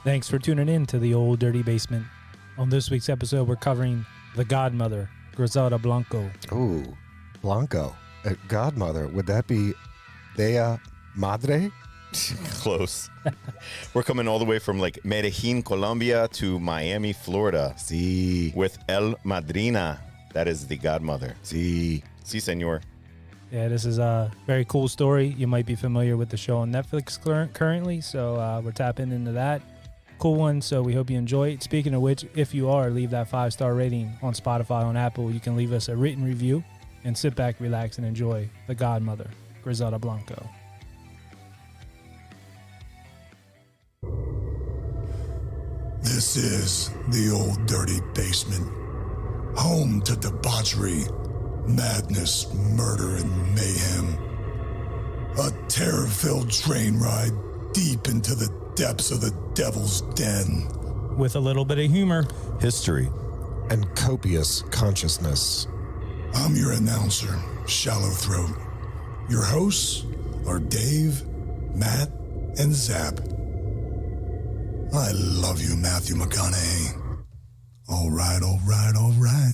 Thanks for tuning in to the Old Dirty Basement. On this week's episode, we're covering the Godmother, Griselda Blanco. Ooh, Blanco. Godmother. Would that be Dea Madre? Close. We're coming all the way from like Medellín, Colombia to Miami, Florida. Sí. With El Madrina. That is the Godmother. Sí. Sí, senor. Yeah, this is a very cool story. You might be familiar with the show on Netflix currently, so we're tapping into that. Cool one, so we hope you enjoy it. Speaking of which, if you are, leave that 5-star rating on Spotify, on Apple. You can leave us a written review and sit back, relax, and enjoy the Godmother, Griselda Blanco. This is the Old Dirty Basement, home to debauchery, madness, murder, and mayhem. A terror-filled train ride deep into the depths of the devil's den. With a little bit of humor, History. And copious consciousness. I'm your announcer, Shallow Throat. Your hosts are Dave, Matt, and Zap. I love you, Matthew McConaughey. All right, all right, all right.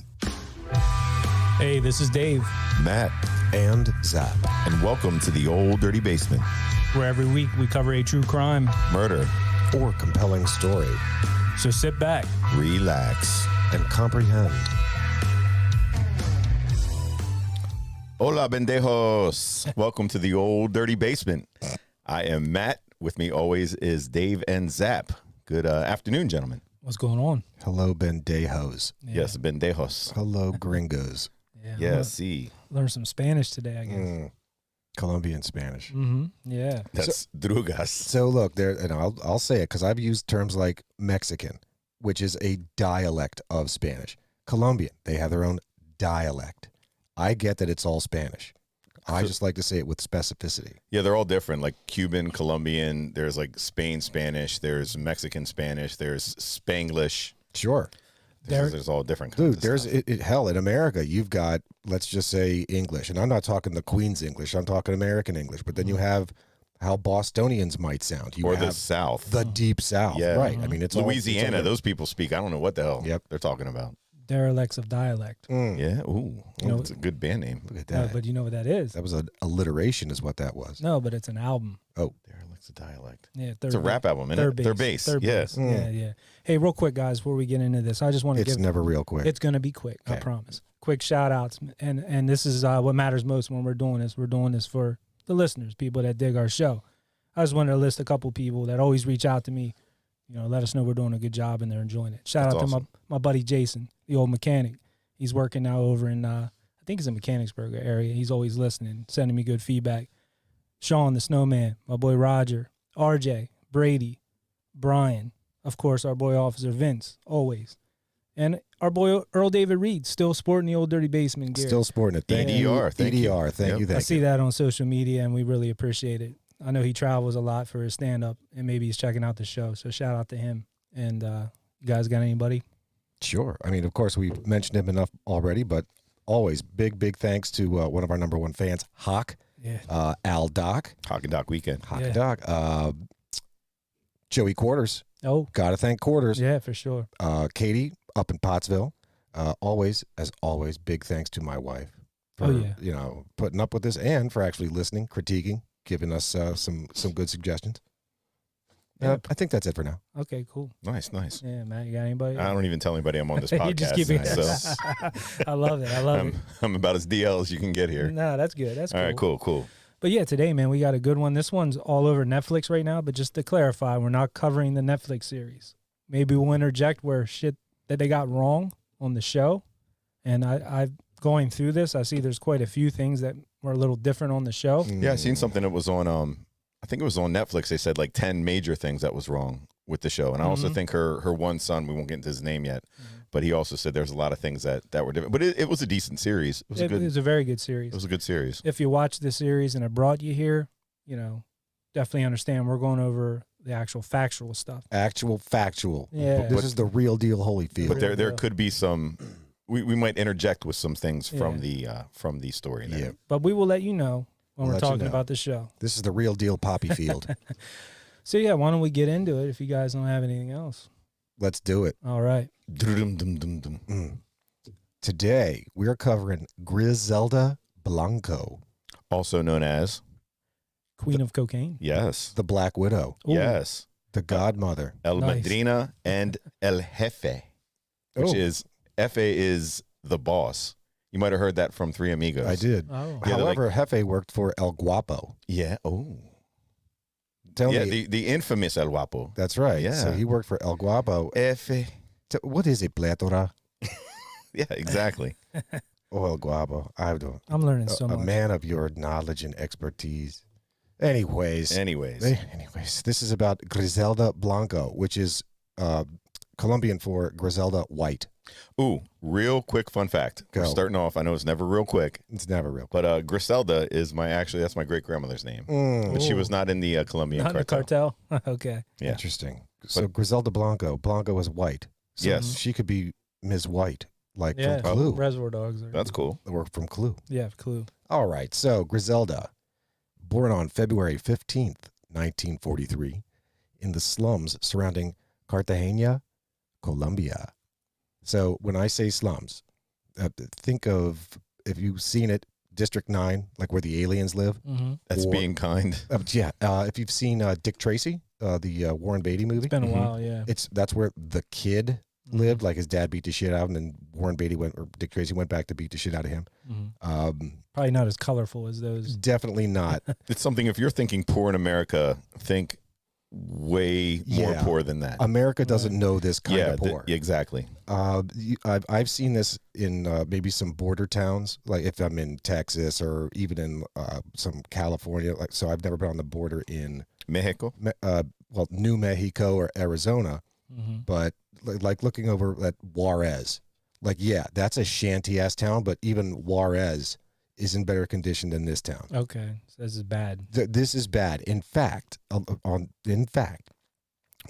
hey, this is Dave, Matt. And Zap. And welcome to the Old Dirty Basement. where every week we cover a true crime. Murder. Or compelling story. So sit back. Relax. And comprehend. Hola, bendejos. Welcome to the Old Dirty Basement. I am Matt. With me always is Dave and Zap. Good afternoon, gentlemen. What's going on? Hello, Bendejos. Yeah. Yes, bendejos. Hello, gringos. Yeah, see. Learn some Spanish today, I guess. Colombian Spanish. Mm-hmm. Yeah. That's drugas. So look, there, and I'll say it because I've used terms like Mexican, which is a dialect of Spanish. Colombian, they have their own dialect. I get that it's all Spanish. I just like to say it with specificity. Yeah, they're all different. Like Cuban, Colombian, there's like Spain Spanish, there's Mexican Spanish, there's Spanglish. Sure. There's all different kinds Dude, of there's stuff. hell, in America, you've got, let's just say English. And I'm not talking the Queen's English. I'm talking American English. But then you have how Bostonians might sound. You Or have the South. the Deep South. Yeah. Right. I mean, it's all- Louisiana, it's all, those people speak. I don't know what the hell Yep. they're talking about. Derelicts of dialect. Yeah. Ooh. You know- It's a good band name. Look at No, that. but you know what that is? That was an alliteration is what that was. No, but it's an album. Oh, Derelict's a dialect. Yeah, It's a rap album, isn't it? Third bass. Third Yes. bass. Yeah, yeah. Hey, real quick, guys, before we get into this, I just want to it's give. never real quick. It's going to be quick. I Okay. promise. Quick shout outs. And this is what matters most when we're doing this. We're doing this for the listeners, people that dig our show. I just wanted to list a couple people that always reach out to me, let us know we're doing a good job and they're enjoying it. Shout That's out awesome. to my buddy Jason, the old mechanic. He's working now over in, I think it's in Mechanicsburg area. He's always listening, sending me good feedback. Sean, the snowman, my boy Roger, RJ, Brady, Brian, of course, our boy Officer Vince, always. And our boy Earl David Reed, still sporting the Old Dirty Basement gear. Still sporting it. Thank you. EDR. Thank you. EDR. Thank Yep. you. I Thank see you. that on social media, and we really appreciate it. I know he travels a lot for his stand-up, and maybe he's checking out the show, so shout out to him. And you guys got anybody? Sure. I mean, of course, we've mentioned him enough already, but always big thanks to one of our number one fans, Hawk, Yeah. Al Doc, Hawk and Doc Weekend. Hawk Yeah. Doc, Joey Quarters. Oh, Got to thank Quarters. yeah, for sure. Katie up in Pottsville. Always, as always, big thanks to my wife for Oh, yeah. putting up with this and for actually listening, critiquing, giving us some good suggestions. Yeah. I think that's it for now. Okay, cool. Nice. Yeah, Matt, you got anybody? I don't even tell anybody I'm on this You podcast. just keep it. So I love it. I love it. I'm about as DL as you can get here. No, that's good. That's All right, cool. But yeah, today, man, we got a good one. This one's all over Netflix right now, but just to clarify, we're not covering the Netflix series. Maybe we'll interject where shit that they got wrong on the show. And I've going through this, I see there's quite a few things that were a little different on the show. Yeah, I seen something that was on I think it was on Netflix. They said like 10 major things that was wrong with the show. And I also think her one son, we won't get into his name yet, but he also said there's a lot of things that were different. But it was a decent series. It It was a very good series. was a good series. If you watch the series and it brought you here, definitely understand we're going over the actual factual stuff. Actual factual. Yeah. This is the real deal Holyfield. But there deal. could be some we might interject with some things from Yeah. the story. There. Yeah. But we will let you know when We'll we're let you talking know. about the show. This is the real deal Poppy Field. So yeah, why don't we get into it if you guys don't have anything else? Let's do it. All right. Today, we're covering Griselda Blanco, Also known as, Queen of Cocaine. yes, the Black Widow, Ooh. yes, the Godmother. El Nice. Madrina and El Jefe, which Oh. is, Jefe is the boss. You might have heard that from Three Amigos. I did. Oh. Yeah, they're However, Jefe worked for El Guapo. Yeah. Oh. Tell Yeah, me. the infamous El Guapo. That's right. Yeah. So he worked for El Guapo. Jefe. What is it, Plétora? Yeah, exactly. Oh, El Guapo. I'm learning so a much. man of your knowledge and expertise. Anyways, Anyways. this is about Griselda Blanco, which is Colombian for Griselda White. Ooh, real quick fun fact. We're Go. starting off. I know it's never real quick, It's never real. but Griselda is that's my great grandmother's name. But she was not in the Colombian Not in the cartel. cartel. Okay. Yeah. Interesting. So Griselda Blanco. Blanco was white. So Yes. she could be Ms. White, like Yeah. from Clue. Reservoir Dogs. Are, That's cool. Or from Clue. Yeah, Clue. All right. So Griselda, born on February 15th, 1943, in the slums surrounding Cartagena, Colombia. So when I say slums, think of, if you've seen it, District 9, like where the aliens live. Mm-hmm. That's Or- being kind. If you've seen Dick Tracy, the Warren Beatty movie, It's been a Mhm. while, yeah. that's where the kid lived. Like his dad beat the shit out of him, and Warren Beatty Dick Tracy went back to beat the shit out of him. Mhm. Probably not as colorful as those. Definitely not. It's something, if you're thinking poor in America, think way more Yeah. poor than that. America doesn't know this kind Yeah, of poor. exactly. I've seen this in maybe some border towns, like if I'm in Texas or even in some California. Like, so I've never been on the border in Mexico. New Mexico or Arizona, Mm-hmm. but like looking over at Juarez, like yeah, that's a shanty ass town, but even Juarez is in better condition than this town. Okay. So this is bad. This is bad. In fact,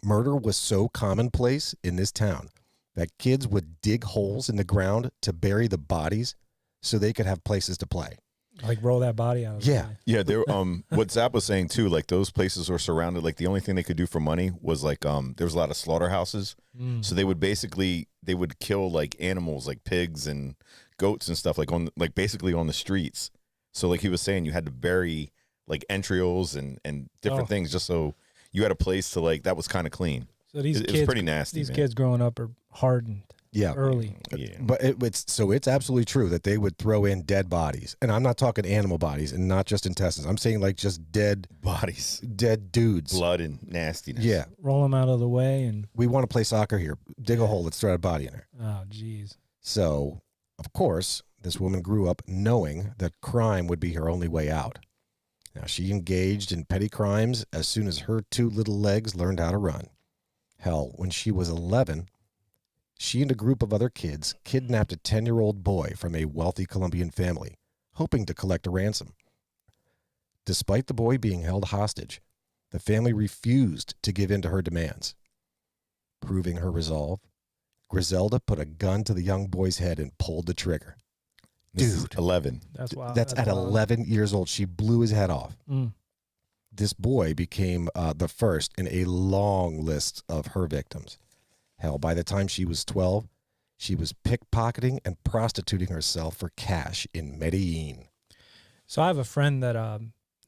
murder was so commonplace in this town that kids would dig holes in the ground to bury the bodies so they could have places to play. Like roll that body out. Yeah. Yeah, there. What Zap was saying too, like those places were surrounded. Like the only thing they could do for money was like there was a lot of slaughterhouses, so they would kill like animals, like pigs and goats and stuff, like basically on the streets. So like he was saying, you had to bury like entrails and different things just so you had a place to like that was kind of clean. So these It kids, was pretty nasty. these man. kids growing up are hardened Yeah. early. Yeah. But it's absolutely true that they would throw in dead bodies. And I'm not talking animal bodies and not just intestines. I'm saying like just dead Bodies, dudes. blood, and nastiness. Yeah. Roll them out of the way and, We want to play soccer here. Dig a hole. Let's throw a body in there. oh, geez. So, of course, this woman grew up knowing that crime would be her only way out. Now, she engaged in petty crimes as soon as her two little legs learned how to run. Hell, when she was 11, she and a group of other kids kidnapped a 10-year-old boy from a wealthy Colombian family, hoping to collect a ransom. Despite the boy being held hostage, the family refused to give in to her demands. Proving her resolve, Griselda put a gun to the young boy's head and pulled the trigger. This is Dude. 11. That's wild. That's at wild. 11 years old. She blew his head off. Mm. This boy became the first in a long list of her victims. Hell, by the time she was 12, she was pickpocketing and prostituting herself for cash in Medellín. So I have a friend that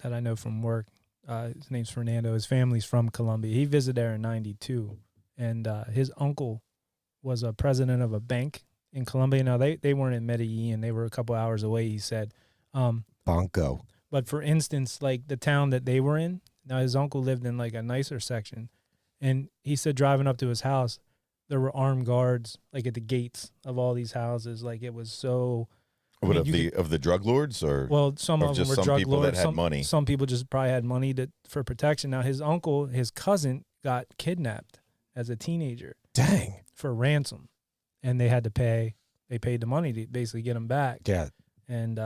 that I know from work. His name's Fernando. His family's from Colombia. He visited there in '92, and his uncle was a president of a bank in Colombia. Now they weren't in Medellín. They were a couple hours away. He said, Bonko. but for instance, like the town that they were in. Now his uncle lived in like a nicer section, and he said driving up to his house, there were armed guards like at the gates of all these houses. Like it was so. What, mean, you of the drug lords, or Well, some Or of them just were some drug people that lords. had some, money? Some people just probably had money for protection. Now his uncle, his cousin, got kidnapped as a teenager Dang. for ransom, and they had to pay. They paid the money to basically get him back. Yeah. And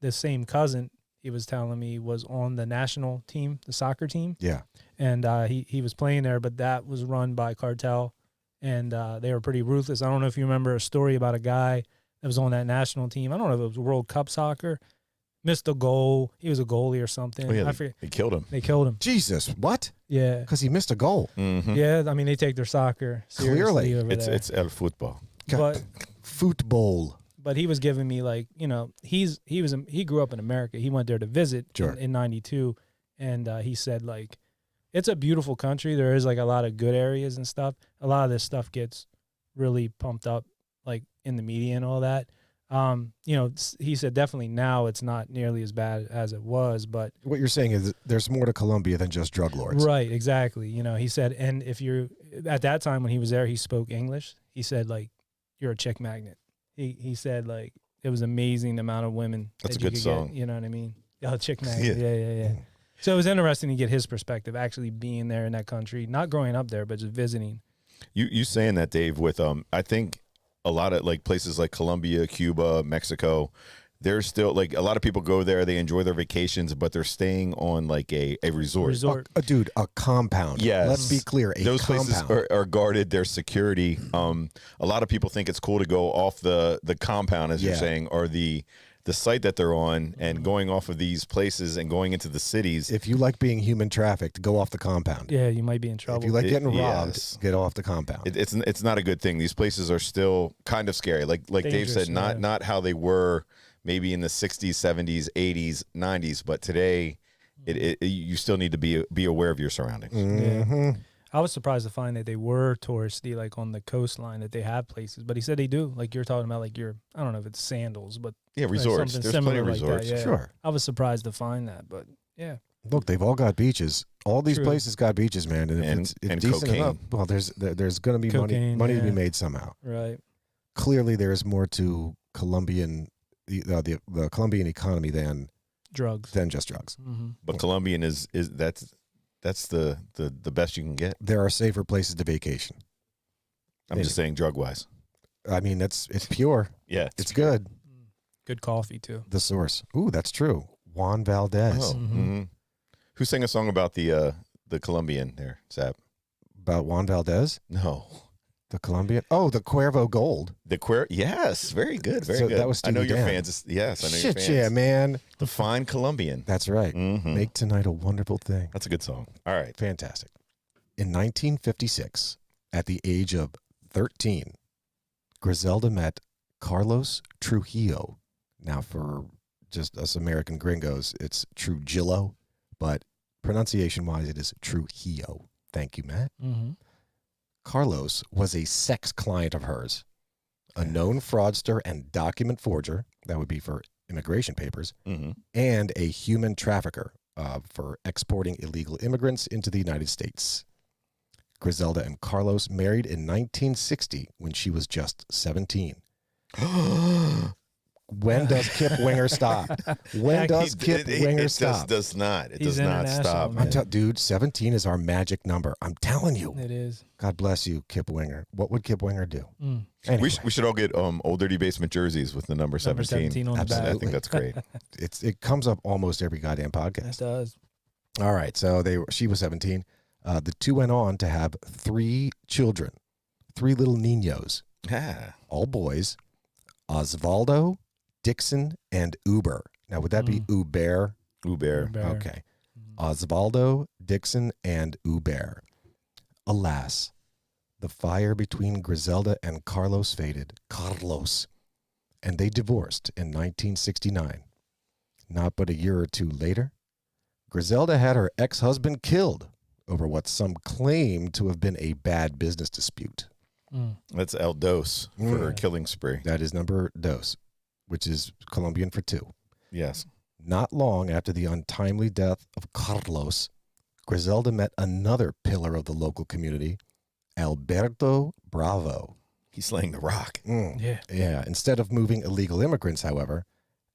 this same cousin, he was telling me, was on the national team, the soccer team, Yeah. and he was playing there, but that was run by cartel, and they were pretty ruthless. I don't know if you remember a story about a guy that was on that national team. I don't know if it was World Cup soccer, missed a goal. He was a goalie or something. Oh, yeah, I forget. they killed him. They killed him. Jesus, what? Yeah. Because he missed a goal. Yeah, I mean, they take their soccer seriously Clearly. over there. It's el football. But Football. but he was giving me like, you know, he grew up in America. He went there to visit in 92, and he said like, it's a beautiful country. There is like a lot of good areas and stuff. A lot of this stuff gets really pumped up like in the media and all that. You know, he said definitely now it's not nearly as bad as it was, but What you're saying is there's more to Colombia than just drug lords. right, exactly. You know, he said, and if you're at that time when he was there, he spoke English. He said like, you're a chick magnet. He said like it was amazing the amount of women. That's that a you good could song. Get, you know what I mean? Oh, chick magnet. Yeah. So it was interesting to get his perspective, actually being there in that country, not growing up there, but just visiting. You saying that, Dave, with I think a lot of like places like Colombia, Cuba, Mexico, there's still like a lot of people go there, they enjoy their vacations, but they're staying on like a resort. Dude, a compound. Yes. Let's be clear. Those compound. places are guarded, their security. A lot of people think it's cool to go off the compound, as you're saying, or the site that they're on, and going off of these places and going into the cities. If you like being human trafficked, go off the compound. Yeah, you might be in trouble. If you like getting robbed, yes. get off the compound. It's not a good thing. These places are still kind of scary. Like Dave said, not how they were maybe in the 60s, 70s, 80s, 90s, but today you still need to be aware of your surroundings. Yeah. I was surprised to find that they were touristy, like on the coastline, that they have places. But he said they do. Like you're talking about, like I don't know if it's sandals, but yeah, resorts. Something There's plenty of like resorts. that, yeah. Sure. I was surprised to find that, but yeah. Look, they've all got beaches. All these True. places got beaches, man. And if it's decent cocaine. enough, well, there's going to be Cocaine, money to be yeah. made somehow. Right. Clearly, there is more to Colombian the Colombian economy than Drugs. just drugs. Mm-hmm. But Colombian is that's the best you can get. There are safer places to vacation. I'm just saying, drug wise. I mean, it's pure. Yeah, It's good. Good coffee too. The source. Ooh, that's true. Juan Valdez. Oh, who sang a song about the Colombian there, Zap? About Juan Valdez? No. The Colombian? Oh, the Cuervo Gold. Yes, very good, very So good. that was I know Steely your Dan. fans. Yes, I know your Shit, fans. yeah, man. The fine Colombian. That's right. Make tonight a wonderful thing. That's a good song. All right. Fantastic. In 1956, at the age of 13, Griselda met Carlos Trujillo. Now, for just us American gringos, it's Trujillo, but pronunciation-wise, it is Trujillo. Thank you, Matt. Mm-hmm. Carlos was a sex client of hers, a known fraudster and document forger, that would be for immigration papers, and a human trafficker for exporting illegal immigrants into the United States. Griselda and Carlos married in 1960 when she was just 17. When does Kip Winger stop? When does Kip Winger stop? It does not. It He's does not international, stop. man. Dude, 17 is our magic number. I'm telling you. It is. God bless you, Kip Winger. What would Kip Winger do? We should all get Old Dirty Basement jerseys with the number 17. 17 on the back. I think that's great. It comes up almost every goddamn podcast. It does. All right, so she was 17. The two went on to have 3 children, 3 little niños, all boys, Osvaldo, Dixon, and Uber. Now, would that be Uber? Uber. Okay. Osvaldo, Dixon, and Uber. Alas, the fire between Griselda and Carlos faded. And they divorced in 1969. Not but a year or two later, Griselda had her ex-husband killed over what some claim to have been a bad business dispute. That's El Dos for her killing spree. That is number dos, which is Colombian for 2. Yes. Not long after the untimely death of Carlos, Griselda met another pillar of the local community, Alberto Bravo. He's slaying the rock. Yeah. Instead of moving illegal immigrants, however,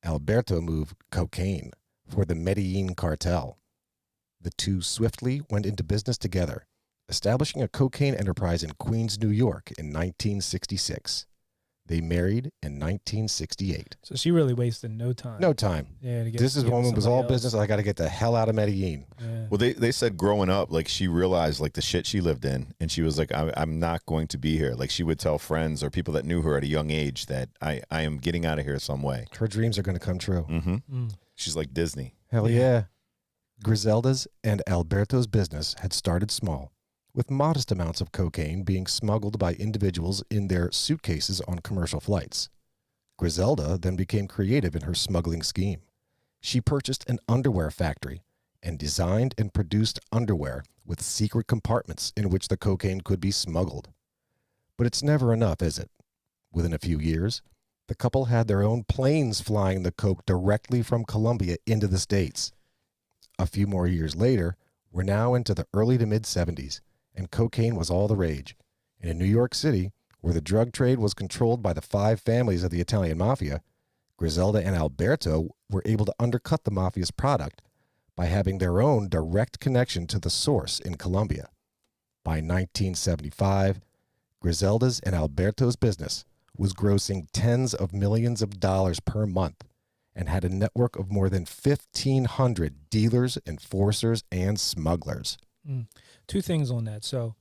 Alberto moved cocaine for the Medellín cartel. The two swiftly went into business together, establishing a cocaine enterprise in Queens, New York in 1966. They married in 1968. So she really wasted no time. No time. Yeah. To get, This is get when it was all somebody else. business. I got to get the hell out of Medellín. Yeah. Well, they said growing up, like she realized like the shit she lived in, and she was like, I'm not going to be here. Like she would tell friends or people that knew her at a young age that I am getting out of here some way. Her dreams are going to come true. She's like Disney. Hell yeah. Griselda's and Alberto's business had started small, with modest amounts of cocaine being smuggled by individuals in their suitcases on commercial flights. Griselda then became creative in her smuggling scheme. She purchased an underwear factory and designed and produced underwear with secret compartments in which the cocaine could be smuggled. But it's never enough, is it? Within a few years, the couple had their own planes flying the coke directly from Colombia into the States. A few more years later, we're now into the early to mid-70s, and cocaine was all the rage. And in New York City, where the drug trade was controlled by the 5 families of the Italian mafia, Griselda and Alberto were able to undercut the mafia's product by having their own direct connection to the source in Colombia. By 1975, Griselda's and Alberto's business was grossing tens of millions of dollars per month and had a network of more than 1,500 dealers, enforcers, and smugglers. 2 things on that. So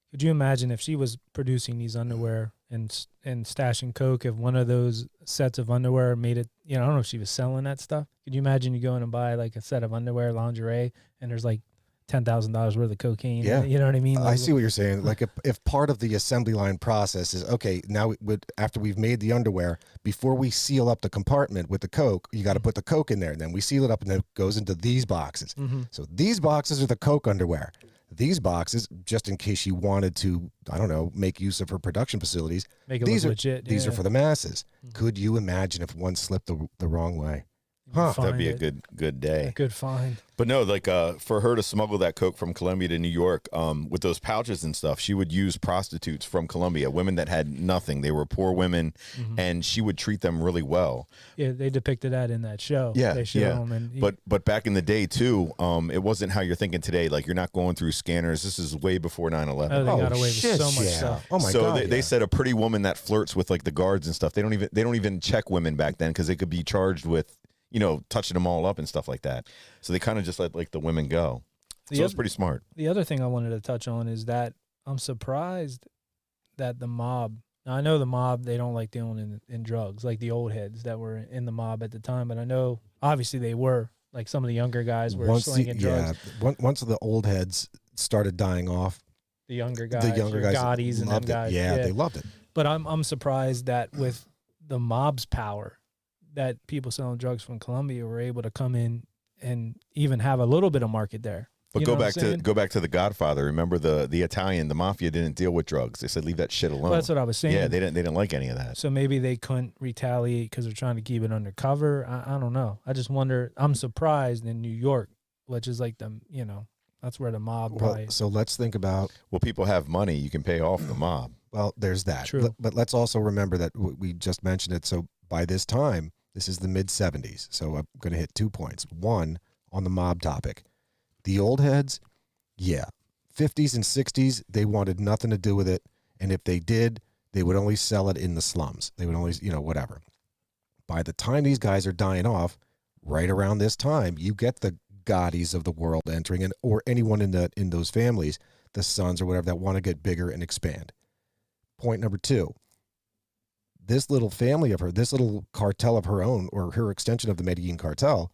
could you imagine if she was producing these underwear and stashing coke, if one of those sets of underwear made it, I don't know if she was selling that stuff. Could you imagine you going and buy like a set of underwear, lingerie, and there's like $10,000 worth of cocaine? Yeah. You know what I mean? I see what you're saying. Like if part of the assembly line process is, okay, now after we've made the underwear, before we seal up the compartment with the coke, you got to put the coke in there. And then we seal it up and then it goes into these boxes. So these boxes are the coke underwear. These boxes, just in case you wanted to, I don't know, make use of her production facilities, Make it these look are legit. these are for the masses. Could you imagine if one slipped the wrong way? Huh. That'd be a good day. A good find. But no, like for her to smuggle that coke from Colombia to New York, with those pouches and stuff, she would use prostitutes from Colombia, women that had nothing. They were poor women, and she would treat them really well. Yeah, they depicted that in that show. Yeah, They showed them and but back in the day too, it wasn't how you're thinking today. Like you're not going through scanners. This is way before 9/11. they got away with shit, so much yeah. stuff. Oh my so God. they said a pretty woman that flirts with like the guards and stuff. They don't even check women back then because they could be charged with touching them all up and stuff like that. So they kind of just let like the women go. So it's pretty smart. The other thing I wanted to touch on is that I'm surprised that the mob. Now I know the mob, they don't like dealing in drugs, like the old heads that were in the mob at the time. But I know obviously they were, like some of the younger guys were slinging drugs. Yeah, once the old heads started dying off, The younger guys, Gottis and them loved it. guys. Yeah, they loved it. But I'm surprised that with the mob's power, that people selling drugs from Colombia were able to come in and even have a little bit of market there. But go back to The Godfather. Remember the Italian, the mafia didn't deal with drugs. They said leave that shit alone. Well, that's what I was saying. Yeah, they didn't like any of that. So maybe they couldn't retaliate because they're trying to keep it undercover. I don't know. I just wonder. I'm surprised in New York, which is like that's where the mob probably. So let's think about. Well, people have money. You can pay off the mob. Well, there's that. True. But let's also remember that we just mentioned it. So by this time, this is the mid-'70s. So I'm going to hit 2 points. One, on the mob topic. The old heads, yeah. 50s and 60s, they wanted nothing to do with it. And if they did, they would only sell it in the slums. They would only, whatever. By the time these guys are dying off, right around this time, you get the Gottis of the world entering, or anyone in those families, the sons or whatever, that want to get bigger and expand. Point number 2. This little family of her, this little cartel of her own, or her extension of the Medellín cartel,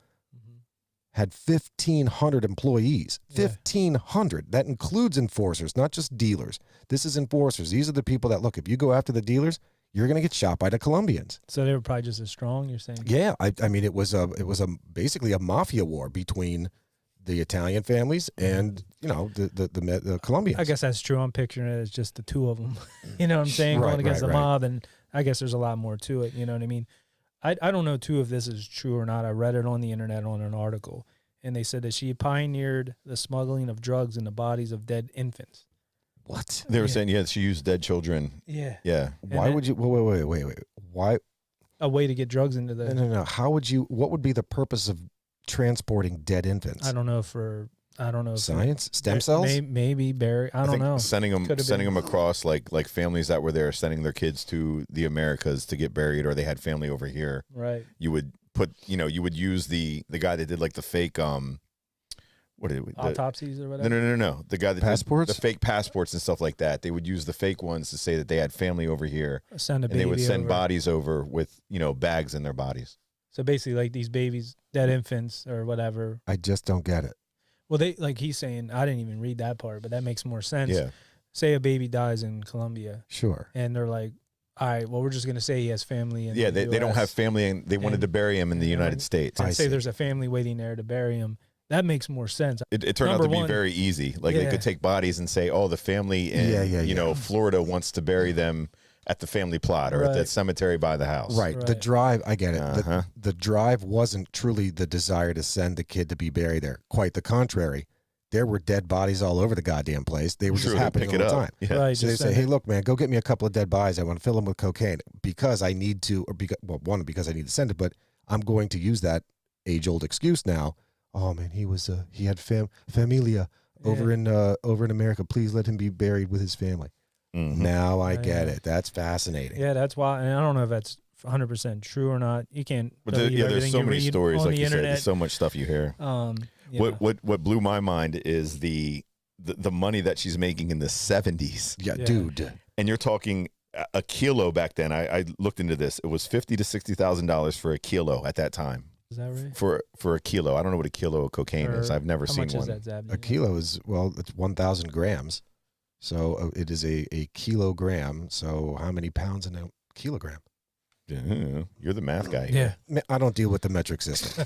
had 1,500 employees. Yeah. 1,500. That includes enforcers, not just dealers. This is enforcers. These are the people that, look, if you go after the dealers, you're going to get shot by the Colombians. So they were probably just as strong, you're saying? Yeah, I mean, it was basically a mafia war between the Italian families and the Colombians. I guess that's true. I'm picturing it as just the two of them. You know what I'm saying? Right, Going against right, the right. mob, and I guess there's a lot more to it. You know what I mean? I don't know too if this is true or not. I read it on the internet on an article, and they said that she pioneered the smuggling of drugs in the bodies of dead infants. What? They were saying, she used dead children. Yeah. Yeah. Why would you? Wait. Why? A way to get drugs into the. No. How would you? What would be the purpose of transporting dead infants? I don't know Science, stem cells. Maybe bury. I don't know. Sending them across like families that were there, sending their kids to the Americas to get buried, or they had family over here. Right. You would put, you would use the guy that did like the fake autopsies or whatever. No. The guy that passports, did the fake passports and stuff like that. They would use the fake ones to say that they had family over here, Send a and they would baby send over. bodies over with bags in their bodies. So basically, like these babies, dead infants or whatever. I just don't get it. Well, they like he's saying, I didn't even read that part, but that makes more sense. Yeah. Say a baby dies in Colombia, Sure. and they're like, all right, well, we're just gonna say he has family. In Yeah, the they don't US, have family, and they wanted to bury him in the United States. And I say see. there's a family waiting there to bury him. That makes more sense. It turned out Number to be one- very easy. Like they Yeah. could take bodies and say, "Oh, the family in you know Florida wants to bury them at the family plot or at the Right. cemetery by the house." Right. The Right. drive, I get it. Uh-huh. The drive wasn't truly the desire to send the kid to be buried there. Quite the contrary. There were dead bodies all over the goddamn place. They were Sure, just they happening pick all it the up. time. Yeah. Right. So they just say, send "Hey, it. look, man, go get me a couple of dead bodies. I want to fill them with cocaine because I need to, or because, well, one, because I need to send it, but I'm going to use that age-old excuse now. Oh man, he had familia over in America. Please let him be buried with his family." Mhm. Now I Right. get it. That's fascinating. Yeah, that's why. And I don't know if that's 100% true or not. You can't. But believe there's everything so you many read stories, on like the you said. internet. There's so much stuff you hear. Yeah. What blew my mind is the money that she's making in the 70s. Yeah, Yeah. dude. And you're talking a kilo back then. I looked into this. It was $50,000 to $60,000 for a kilo at that time. Is that right? For a kilo. I don't know what a kilo of cocaine is. Or I've never how seen much one. Is that, Zab? A kilo is, well, it's 1,000 grams. So it is a kilogram. So how many pounds in a kilogram? Yeah, you're the math guy. Yeah. I don't deal with the metric system.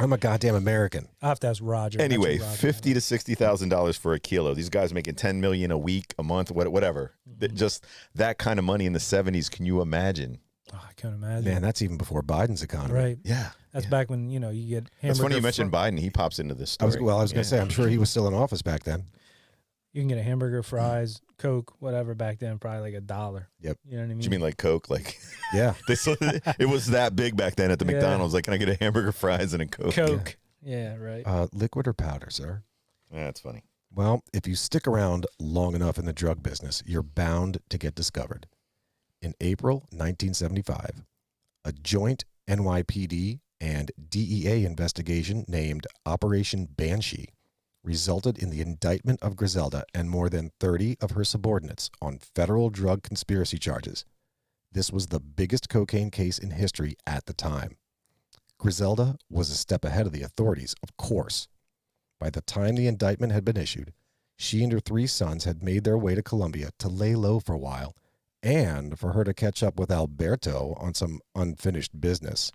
I'm a goddamn American. I have to ask Roger. Anyway, That's Roger. $50,000 to $60,000 for a kilo. These guys making $10 million a week, a month, whatever. Just that kind of money in the 70s. Can you imagine? Oh, I can't imagine. Man, that's even before Biden's economy. Right. Yeah, That's back when, you get hamburger. It's funny you mentioned Biden. He pops into this I story. was going to say, I'm sure he was still in office back then. You can get a hamburger, fries, Coke, whatever back then, probably like $1. Yep. You know what I mean? Do you mean like Coke? Like Yeah. it was that big back then at the Yeah. McDonald's. Like, can I get a hamburger, fries, and a Coke? Coke? Yeah, right. Liquid or powder, sir? Yeah, that's funny. Well, if you stick around long enough in the drug business, you're bound to get discovered. In April 1975, a joint NYPD and DEA investigation named Operation Banshee resulted in the indictment of Griselda and more than 30 of her subordinates on federal drug conspiracy charges. This was the biggest cocaine case in history at the time. Griselda was a step ahead of the authorities, of course. By the time the indictment had been issued, she and her 3 sons had made their way to Colombia to lay low for a while and for her to catch up with Alberto on some unfinished business.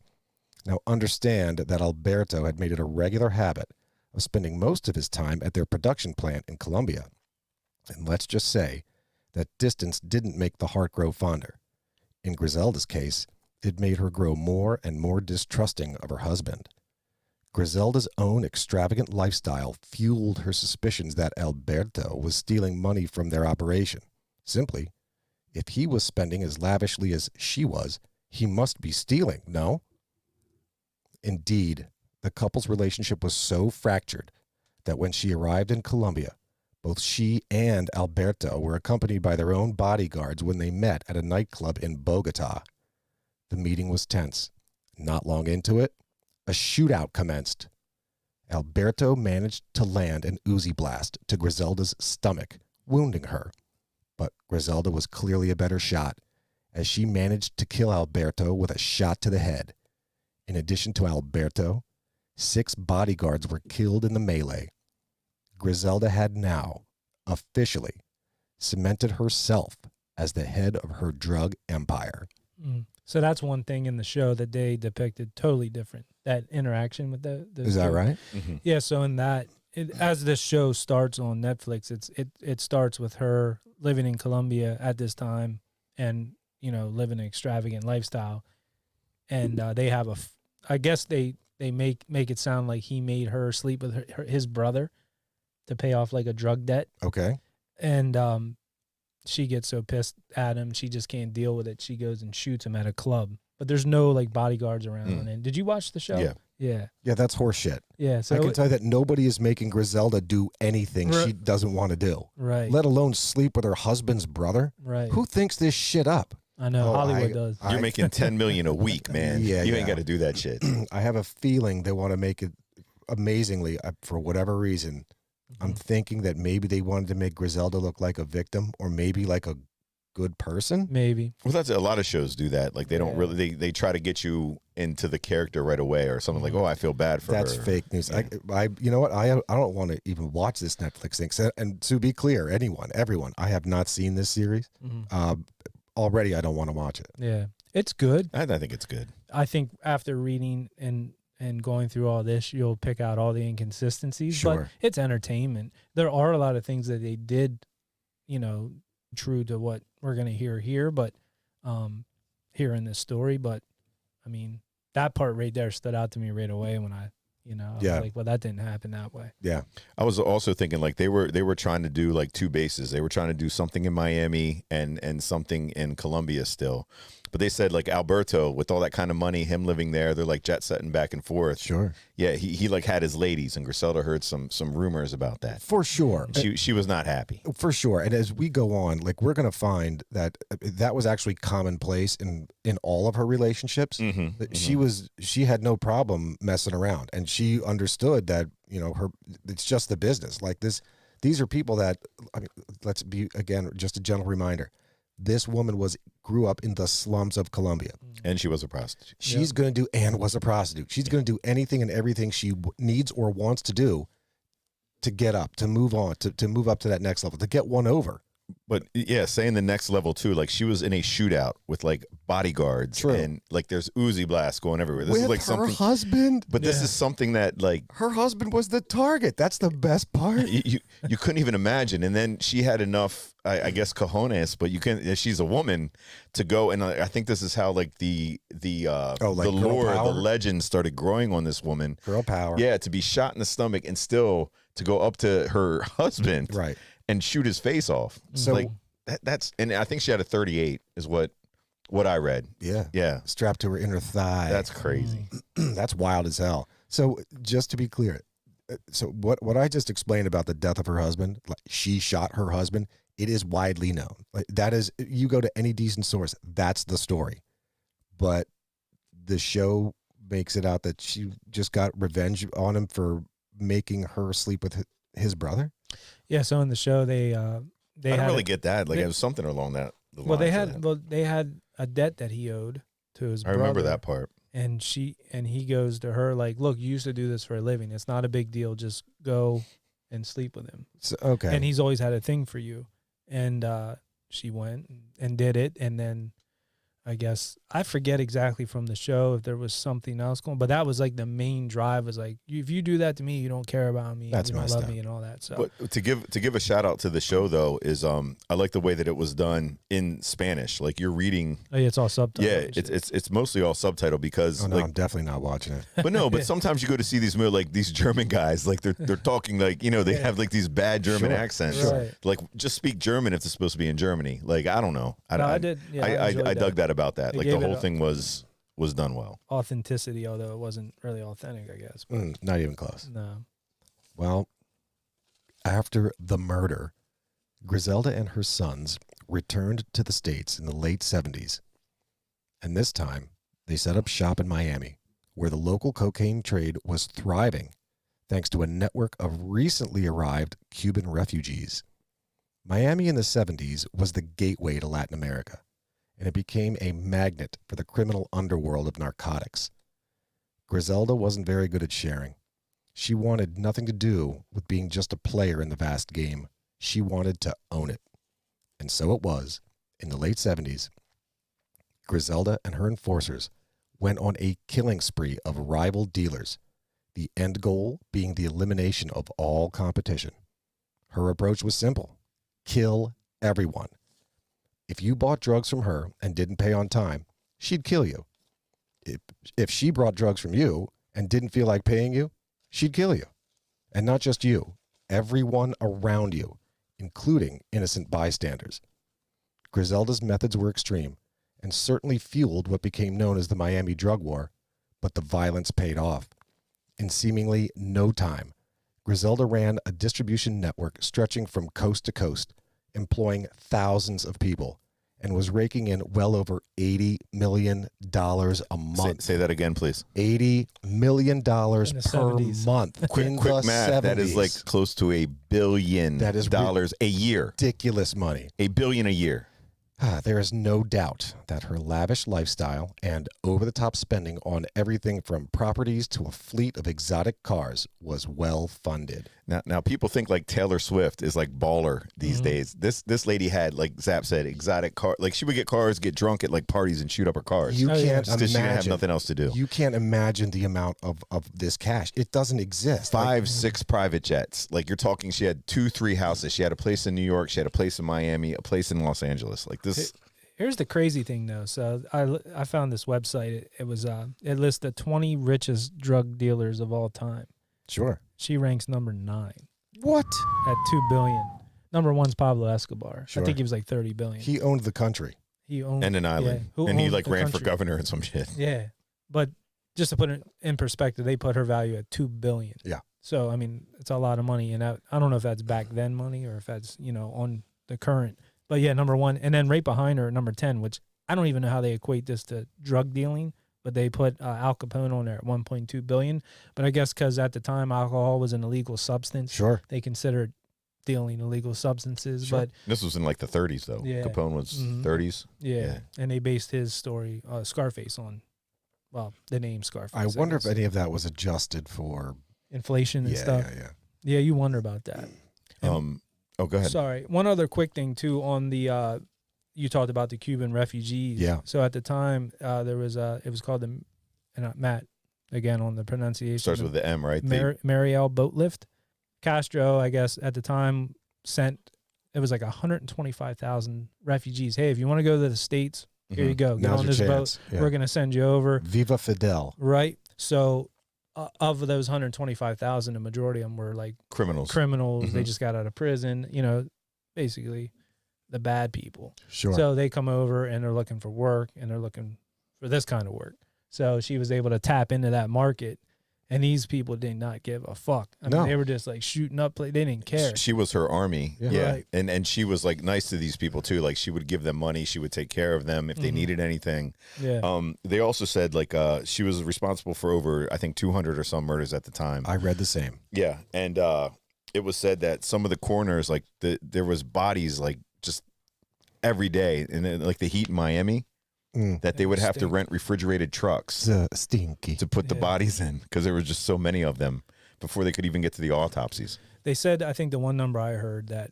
Now understand that Alberto had made it a regular habit of spending most of his time at their production plant in Colombia. And let's just say that distance didn't make the heart grow fonder. In Griselda's case, it made her grow more and more distrusting of her husband. Griselda's own extravagant lifestyle fueled her suspicions that Alberto was stealing money from their operation. Simply, if he was spending as lavishly as she was, he must be stealing, no? Indeed, the couple's relationship was so fractured that when she arrived in Colombia, both she and Alberto were accompanied by their own bodyguards when they met at a nightclub in Bogota. The meeting was tense. Not long into it, a shootout commenced. Alberto managed to land an Uzi blast to Griselda's stomach, wounding her. But Griselda was clearly a better shot, as she managed to kill Alberto with a shot to the head. In addition to Alberto, 6 bodyguards were killed in the melee. Griselda had now, officially, cemented herself as the head of her drug empire. So that's one thing in the show that they depicted totally different. That interaction with the Is that right? Mm-hmm. Yeah. So in that, as this show starts on Netflix, it starts with her living in Colombia at this time, and living an extravagant lifestyle, and they have I guess they make it sound like he made her sleep with his brother to pay off like a drug debt. Okay. And she gets so pissed at him, she just can't deal with it. She goes and shoots him at a club. But there's no like bodyguards around. And did you watch the show? Yeah. Yeah. Yeah, that's horseshit. Yeah. So I can tell you that nobody is making Griselda do anything she doesn't want to do, right. let alone sleep with her husband's brother. Right. Who thinks this shit up? I know Hollywood does. You're making $10 million a week, man. Yeah, you yeah. ain't got to do that shit. I have a feeling they want to make it amazingly, for whatever reason. I'm thinking that maybe they wanted to make Griselda look like a victim, or maybe like a good person. Maybe. Well, that's a lot of shows do that. Like they don't really they try to get you into the character right away, or something like, oh, I feel bad for That's her. fake news. Yeah. I you know what? I don't want to even watch this Netflix thing. So, and to be clear, everyone, I have not seen this series. Already, I don't want to watch it. Yeah, it's good. I think it's good. I think after reading and going through all this, you'll pick out all the inconsistencies. Sure. But it's entertainment. There are a lot of things that they did, true to what we're going to hear here, but here in this story. But, I mean, that part right there stood out to me right away when I was like, well, that didn't happen that way. Yeah. I was also thinking like they were trying to do like two bases. They were trying to do something in Miami and something in Colombia still. But they said like Alberto, with all that kind of money, him living there, they're like jet setting back and forth. Sure. Yeah, he like had his ladies, and Griselda heard some rumors about that. For sure. She was not happy. For sure. And as we go on, like we're going to find that was actually commonplace in all of her relationships. She had no problem messing around, and she understood that, it's just the business. Like these are people that, I mean, let's be, again, just a gentle reminder. This woman grew up in the slums of Colombia. And she was a prostitute. She's going to do, and was a prostitute. She's going to do anything and everything she needs or wants to do to get up, to move on, to move up to that next level, to get one over. But yeah, saying the next level too, like she was in a shootout with like bodyguards. True. And like there's Uzi blasts going everywhere. This With is like her something. husband. But this is something that like Her husband was the target. That's the best part. you couldn't even imagine. And then she had enough, I guess, cojones, but she's a woman, to go, and I think this is how like the lore, power? the legend started growing on this woman. Girl power. Yeah, to be shot in the stomach and still to go up to her husband, Right. and shoot his face off. So- like that's, and I think she had a 38 is what I read. Yeah. Yeah, Strapped to her inner thigh. that's crazy. That's wild as hell. So just to be clear, so what I just explained about the death of her husband, like she shot her husband, it is widely known. Like that is, you go to any decent source, that's the story. But the show makes it out that she just got revenge on him for making her sleep with his brother. Yeah, so in the show they I don't really get that. Like it was something along that. they had a debt that he owed to his brother. I remember that part. And he goes to her like, look, you used to do this for a living. It's not a big deal. Just go and sleep with him. So, okay. And he's always had a thing for you. And she went and did it. And then I guess I forget exactly from the show if there was something else going, but that was like the main drive, was like, if you do that to me, you don't care about me. That's you don't messed love up. me and all that. So But to give a shout out to the show though is I like the way that it was done in Spanish. Like you're reading. oh, yeah, it's all subtitled. Yeah, it's mostly all subtitled because Oh, no, like I'm definitely not watching it. but no, but sometimes you go to see these like these German guys, like they're talking like, they have like these bad German Sure. accents. Right. Like just speak German if it's supposed to be in Germany. Like I don't know. I did. Yeah, I enjoyed dug that about that. They Like the gave it whole a- thing was done well. authenticity, although it wasn't really authentic, I guess. But Not even close. no. Well, after the murder, Griselda and her sons returned to the States in the late 70s. And this time, they set up shop in Miami, where the local cocaine trade was thriving thanks to a network of recently arrived Cuban refugees. Miami in the 70s was the gateway to Latin America, and it became a magnet for the criminal underworld of narcotics. Griselda wasn't very good at sharing. She wanted nothing to do with being just a player in the vast game. She wanted to own it. And so it was, in the late 70s, Griselda and her enforcers went on a killing spree of rival dealers, the end goal being the elimination of all competition. Her approach was simple: kill everyone. If you bought drugs from her and didn't pay on time, she'd kill you. If she brought drugs from you and didn't feel like paying you, she'd kill you. And not just you, everyone around you, including innocent bystanders. Griselda's methods were extreme and certainly fueled what became known as the Miami drug war, but the violence paid off. In seemingly no time, Griselda ran a distribution network stretching from coast to coast, employing thousands of people, and was raking in well over $80 million a month. Say that again, please. $80 million per 70s. month. Quick in the math. That is 70s. like close to $1 billion That is a year. ridiculous money. $1 billion a year. There is no doubt that her lavish lifestyle and over-the-top spending on everything from properties to a fleet of exotic cars was well funded. Now people think like Taylor Swift is like baller these days. This lady had, like Zap said, exotic car. Like she would get cars, get drunk at like parties, and shoot up her cars. You can't because she didn't have imagine. nothing else to do. You can't imagine the amount of this cash. It doesn't exist. 5, 6 private jets. Like you're talking, she had 2, 3 houses. She had a place in New York. She had a place in Miami, a place in Los Angeles. Like this. Here's the crazy thing, though. So I found this website. It was it lists the 20 richest drug dealers of all time. Sure. She ranks number 9 What? at $2 billion. Number 1's Pablo Escobar. Sure. I think he was like 30 billion. He owned the country. He owned And an island. Who And he owned like the ran for country? governor and some shit. Yeah, but just to put it in perspective, they put her value at $2 billion. Yeah. So I mean, it's a lot of money, and I don't know if that's back then money or if that's on the current. But yeah, number 1, and then right behind her, number 10, which I don't even know how they equate this to drug dealing, but they put Al Capone on there at 1.2 billion. But I guess because at the time alcohol was an illegal substance, Sure. they considered dealing illegal substances. Sure. But This was in like the 30s though. Yeah. Capone was 30s. yeah, and they based his story, Scarface, on the name Scarface. I wonder if guess. any of that was adjusted for. Inflation and Yeah, stuff. yeah. Yeah, you wonder about that. Oh, go ahead. Sorry. One other quick thing too on the you talked about the Cuban refugees. Yeah. So at the time there was it was called the Matt again on the pronunciation. Starts with the M, right? Mariel boat lift. Castro, I guess at the time sent it was like 125,000 refugees. Hey, if you want to go to the States, here you go. Get Now's on your this chance. boat. Yeah. We're gonna send you over. Viva Fidel. Right. So of those 125,000, the majority of them were like Criminals. They just got out of prison, basically the bad people. Sure. So they come over and they're looking for work and they're looking for this kind of work. So she was able to tap into that market, and these people did not give a fuck. I mean, they were just like shooting up. They didn't care. She was her army. Yeah. Yeah. Right. And she was like nice to these people too. Like she would give them money. She would take care of them if they needed anything. Yeah. They also said like she was responsible for over, I think, 200 or some murders at the time. I read the same. Yeah. And it was said that some of the coroners, like there was bodies like just every day, and then like the heat in Miami, that they would have to rent refrigerated trucks Stinky. to put the bodies in because there was just so many of them before they could even get to the autopsies. They said, I think the one number I heard that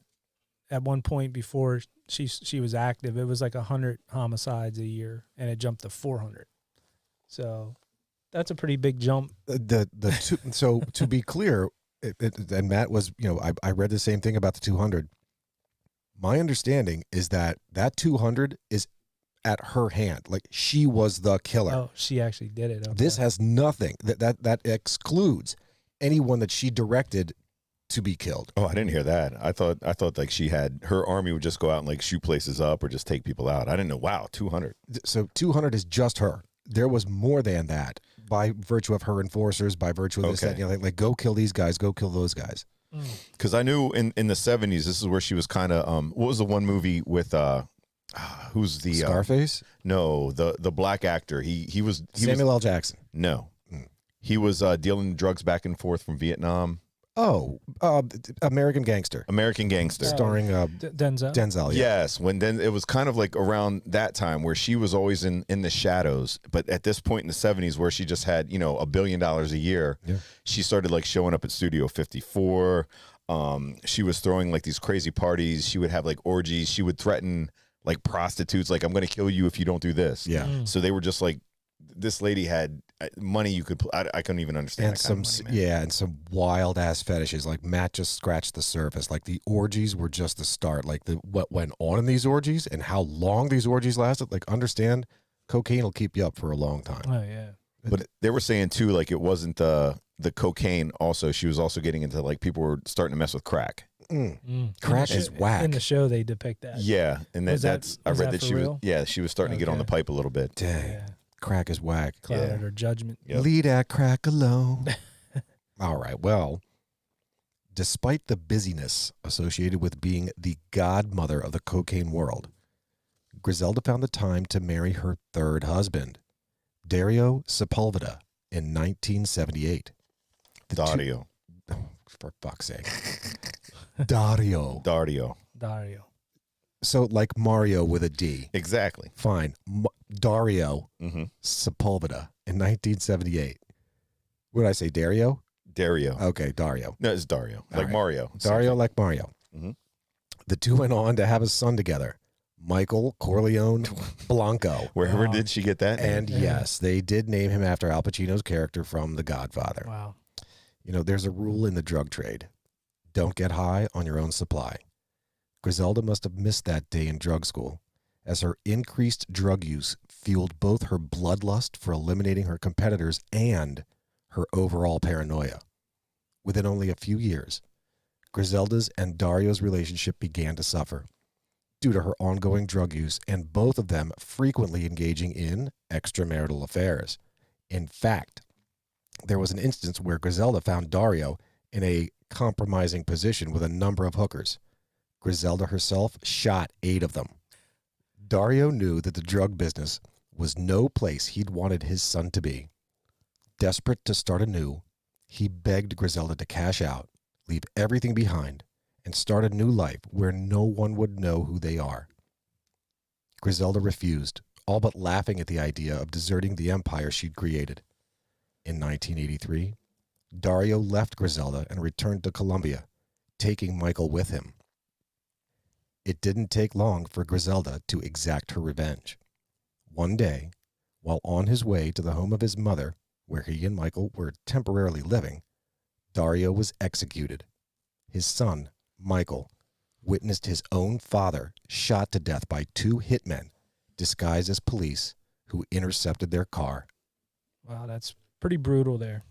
at one point before she was active, it was like 100 homicides a year, and it jumped to 400. So that's a pretty big jump. So to be clear, and Matt was, I read the same thing about the 200. My understanding is that 200 is at her hand. Like she was the killer. Oh, she actually did it. Okay. This has nothing that excludes anyone that she directed to be killed. Oh, I didn't hear that. I thought like she had her army would just go out and like shoot places up or just take people out. I didn't know. Wow, 200. So 200 is just her. There was more than that by virtue of her enforcers, by virtue of this, that, like go kill these guys, go kill those guys. Because I knew in the 70s, this is where she was kind of what was the one movie with who's the Scarface? No, the black actor. He was Samuel L. Jackson. No, he was dealing drugs back and forth from Vietnam. Oh, American Gangster. American Gangster. Starring Denzel. Denzel, yeah. Yes, it was kind of like around that time where she was always in the shadows. But at this point in the 70s where she just had, $1 billion a year, she started like showing up at Studio 54. She was throwing like these crazy parties. She would have like orgies. She would threaten like prostitutes, like, I'm going to kill you if you don't do this. Yeah. So they were just like, this lady had money you could, I couldn't even understand. And some wild ass fetishes. Like Matt just scratched the surface. Like the orgies were just the start. Like what went on in these orgies and how long these orgies lasted. Like understand, cocaine will keep you up for a long time. Oh yeah. But they were saying too, like it wasn't the cocaine. Also, she was also getting into like people were starting to mess with crack. Crack is whack. In the show, they depict that. Yeah, and that's I read that she was. Yeah, she was starting to get on the pipe a little bit. Dang. Yeah. Crack is whack. Clouded her judgment. Yep. Leave that crack alone. All right. Well, despite the busyness associated with being the godmother of the cocaine world, Griselda found the time to marry her third husband, Dario Sepulveda, in 1978. Dario. For fuck's sake. Dario. Dario. So like Mario with a D. Exactly. Fine. Dario Sepulveda in 1978. What did I say, Dario? Dario. Okay, Dario. No, it's Dario. All Like right. Mario. Dario like Mario. Mhm. The two went on to have a son together, Michael Corleone Blanco. Wherever did she get that name? And yes, they did name him after Al Pacino's character from The Godfather. Wow. You know, there's a rule in the drug trade. Don't get high on your own supply. Griselda must have missed that day in drug school, as her increased drug use fueled both her bloodlust for eliminating her competitors and her overall paranoia. Within only a few years, Griselda's and Dario's relationship began to suffer due to her ongoing drug use and both of them frequently engaging in extramarital affairs. In fact, there was an instance where Griselda found Dario in a compromising position with a number of hookers. Griselda herself shot 8 of them. Dario knew that the drug business was no place he'd wanted his son to be. Desperate to start anew, he begged Griselda to cash out, leave everything behind, and start a new life where no one would know who they are. Griselda refused, all but laughing at the idea of deserting the empire she'd created. In 1983, Dario left Griselda and returned to Colombia, taking Michael with him. It didn't take long for Griselda to exact her revenge. One day, while on his way to the home of his mother, where he and Michael were temporarily living, Dario was executed. His son, Michael, witnessed his own father shot to death by 2 hitmen disguised as police who intercepted their car. Wow, that's pretty brutal there.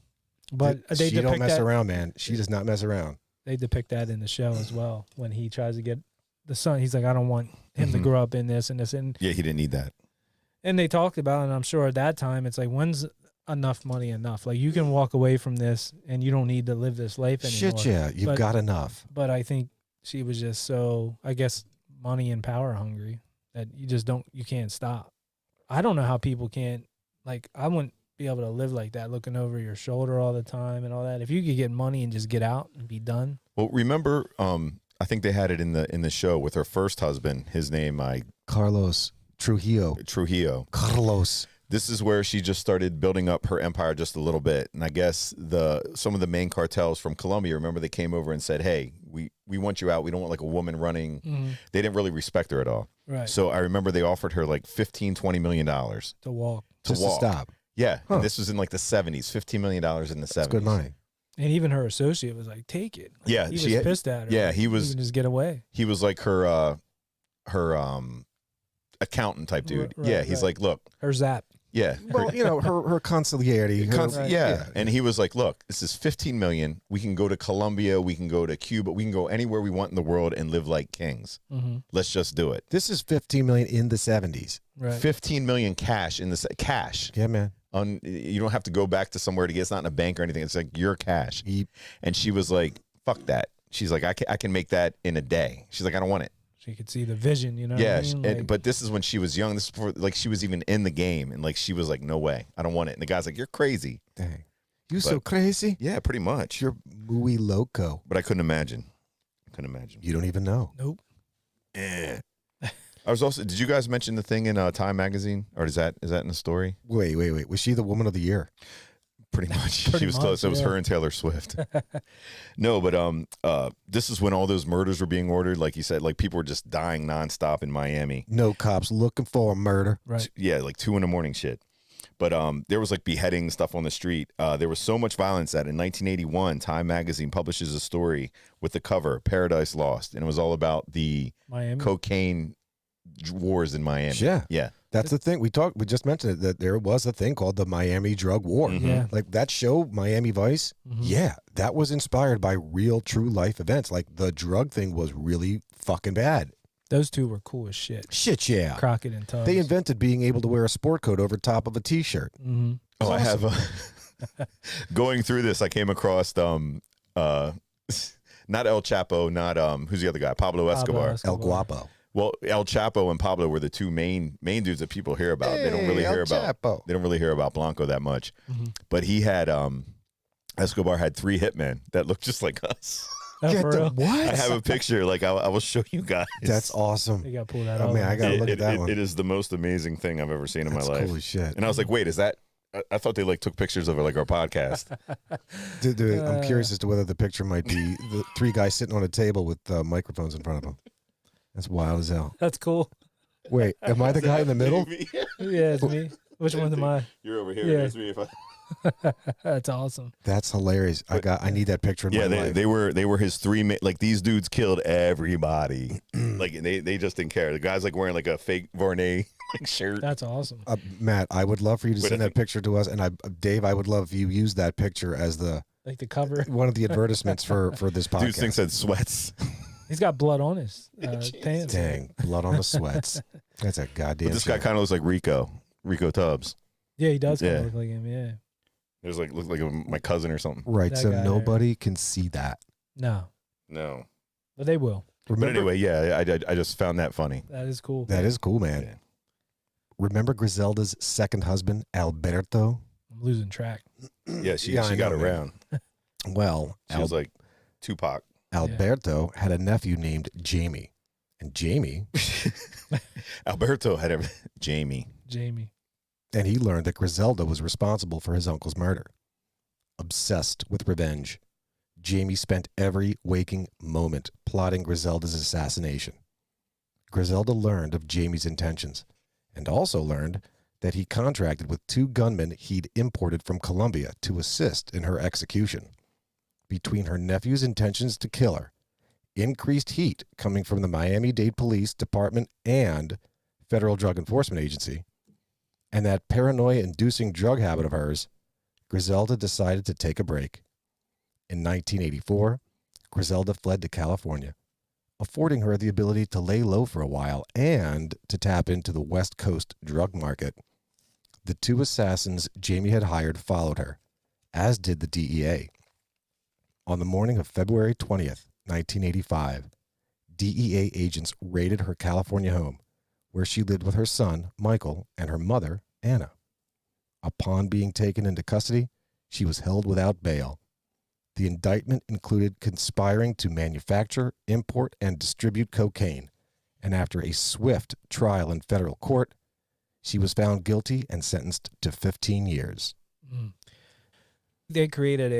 But She they don't depict mess that. around, man. She does not mess around. They depict that in the show as well. When he tries to get the son, he's like, I don't want him to grow up in this and this, and Yeah, he didn't need that. they talked about, and I'm sure at that time, it's like, when's enough money enough? Like, you can walk away from this, and you don't need to live this life anymore. Shit, yeah. You've got enough. But I think she was just so, I guess, money and power hungry that you can't stop. I don't know how people can't, like, I wouldn't be able to live like that, looking over your shoulder all the time and all that. If you could get money and just get out and be done. Well, remember, I think they had it in the show with her first husband. His name, Carlos Trujillo. Carlos. This is where she just started building up her empire just a little bit. And I guess some of the main cartels from Colombia, remember, they came over and said, hey, we want you out. We don't want like a woman running. Mm-hmm. They didn't really respect her at all. Right. So I remember they offered her like $15-20 million To walk. To stop. Yeah. Huh. And this was in like the 70s, $15 million in the 70s. That's good money. And even her associate was like, take it. Like, Yeah, he was she had- pissed at her. yeah, Like, he was- You can just get away. He was like her accountant type dude. Right, yeah. He's right. like, look, Her zap. yeah. Well, you know, her conciliarity. Right. Yeah. And he was like, look, this is 15 million. We can go to Colombia. We can go to Cuba. We can go anywhere we want in the world and live like kings. Mm-hmm. Let's just do it. This is $15 million in the 70s. Right. 15 million cash in the cash. Yeah, man. You don't have to go back to somewhere to get. It's not in a bank or anything. It's like your cash. Yep. And she was like, fuck that. She's like, I can make that in a day. She's like, I don't want it. She could see the vision, you know? Yeah, what I mean? Like, but this is when she was young. This is before, like, she was even in the game, and like she was like, "No way, I don't want it." And the guy's like, "You're crazy." Dang. You so crazy? Yeah, pretty much. You're muy loco. But I couldn't imagine. You don't even know. nope. I was also. Did you guys mention the thing in Time magazine, or is that in the story? Wait. Was she the woman of the year? Pretty much. Pretty She was much, close. It was yeah. her and Taylor Swift. No, but this is when all those murders were being ordered. Like you said, like people were just dying nonstop in Miami. No cops looking for a murder. Right. Yeah, like 2 a.m. shit. But there was like beheading stuff on the street. There was so much violence that in 1981, Time magazine publishes a story with the cover "Paradise Lost," and it was all about the Miami. cocaine wars in Miami. Yeah. Yeah. That's the thing. We just mentioned it, that there was a thing called the Miami drug war. Mhm. Yeah. Like that show, Miami Vice. Mhm. Yeah. That was inspired by real, true life events. Like the drug thing was really fucking bad. Those two were cool as shit. Shit, yeah. Crockett and Tubbs. They invented being able to wear a sport coat over top of t-shirt. Mm-hmm. Oh, I have going through this. I came across not El Chapo, not who's the other guy? Pablo Escobar. El Guapo. Well, El Chapo and Pablo were the two main dudes that people hear about. They don't really Hey, hear El about. Chapo. They don't really hear about Blanco that much. Mhm. But he had Escobar had 3 hitmen that looked just like us. Get for the real? what? I have a picture. Like I will show you guys. That's awesome. You got to pull that Oh out. man, I gotta look at that one. It is the most amazing thing I've ever seen in That's my life. cool as shit. And I was like, wait, is that? I thought they like took pictures of it like our podcast. Dude, I'm curious as to whether the picture might be the three guys sitting on a table with microphones in front of them. That's wild as hell. That's cool. Wait, am I the guy in the middle? Yeah, it's me. Which one am I? You're over here. Yeah. That's me. That's awesome. That's hilarious. I need that picture in my life. they were his like these dudes killed everybody. Like they just didn't care. The guy's like wearing like a fake Varney like shirt. That's awesome. Matt, I would love for you to send that picture to us, and Dave, I would love if you use that picture as Like the cover. one of the advertisements for this podcast. Dude's thing said sweats. He's got blood on his pants. Dang, blood on the sweats. That's a goddamn. But this guy shame. kind of looks like Rico Tubbs. Yeah, he does kind Yeah. of look like him. Yeah. There's like looks like my cousin or something. Right, That so guy nobody can see that. No, No. but they will. Remember, But anyway, yeah, I just found that funny. That is cool. that is cool, man. Yeah. Remember Griselda's second husband, Alberto? I'm losing track. Yeah, she Yeah, I got know, man. around. Well, She was like Tupac. Alberto had a nephew named Jamie, and Jamie, Alberto had Jamie. Jamie. and he learned that Griselda was responsible for his uncle's murder. Obsessed with revenge, Jamie spent every waking moment plotting Griselda's assassination. Griselda learned of Jamie's intentions, and also learned that he contracted with two gunmen he'd imported from Colombia to assist in her execution. Between her nephew's intentions to kill her, increased heat coming from the Miami-Dade Police Department and Federal Drug Enforcement Agency, and that paranoia-inducing drug habit of hers, Griselda decided to take a break. In 1984, Griselda fled to California, affording her the ability to lay low for a while and to tap into the West Coast drug market. The two assassins Jamie had hired followed her, as did the DEA. On the morning of February 20th, 1985, DEA agents raided her California home, where she lived with her son, Michael, and her mother, Anna. Upon being taken into custody, she was held without bail. The indictment included conspiring to manufacture, import, and distribute cocaine, and after a swift trial in federal court, she was found guilty and sentenced to 15 years. Mm. They created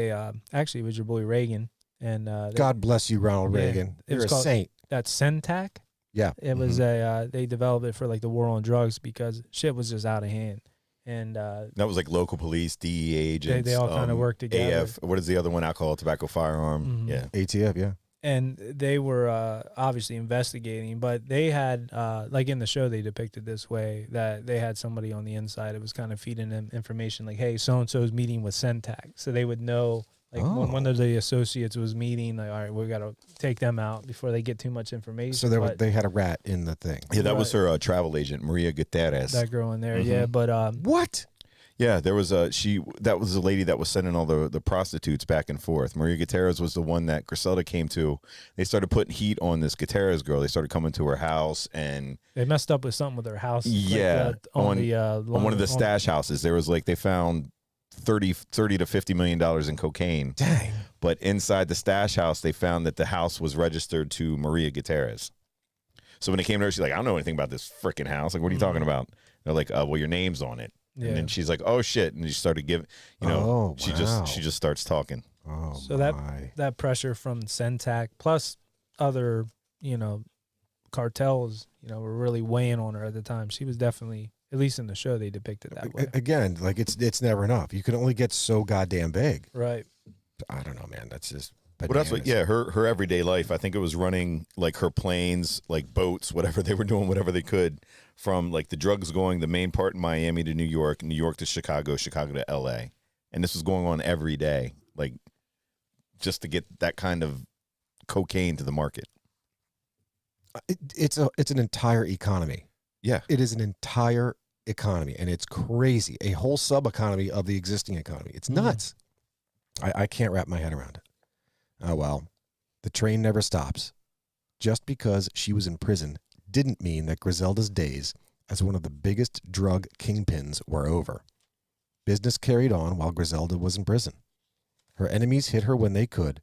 actually it was your boy Reagan, and God bless you, Ronald Yeah, Reagan. it You're was a called- saint. that Centac. Yeah. It was they developed it for like the war on drugs because shit was just out of hand, and That was like local police, DEA agents. they all kind of worked together. AF. What is the other one? Alcohol, tobacco, firearm. Mhm. Yeah. ATF, yeah. And they were obviously investigating, but they had like in the show they depicted this way that they had somebody on the inside that was kind of feeding them information like, hey, so and so's meeting with Centac, so they would know like when one of the associates was meeting, like, all right, we got to take them out before they get too much information. So they had a rat in the thing. Yeah, that was Right. her travel agent, Maria Gutierrez. that girl in there, Mhm. yeah, but What? Yeah, there was that was the lady that was sending all the prostitutes back and forth. Maria Gutierrez was the one that Griselda came to. They started putting heat on this Gutierrez girl. They started coming to her house, and they messed up with something with their house. Yeah, like, on one of the stash houses, there was like they found 30 to $50 million in cocaine. Dang. But inside the stash house, they found that the house was registered to Maria Gutierrez. So when it came to her, she's like, I don't know anything about this freaking house. Like, what are you talking about? They're like, well, your name's on it. Yeah. And then she's like, oh shit. And she started giving, Oh, she wow. just starts talking. Oh, So my. that pressure from Centac plus other, cartels, were really weighing on her at the time. She was definitely, at least in the show, they depicted that way. Again, like it's never enough. You can only get so goddamn big. Right. I don't know, man. That's just. Well, that's what, bananas. yeah, her everyday life. I think it was running like her planes, like boats, whatever they were doing, whatever they could, from like the drugs going the main part in Miami to New York to Chicago, Chicago to LA. And this was going on every day, like just to get that kind of cocaine to the market. It's an entire economy. Yeah. It is an entire economy, and it's crazy. A whole sub economy of the existing economy. It's nuts. I can't wrap my head around it. Oh, well, the train never stops. Just because she was in prison didn't mean that Griselda's days as one of the biggest drug kingpins were over. Business carried on while Griselda was in prison. Her enemies hit her when they could,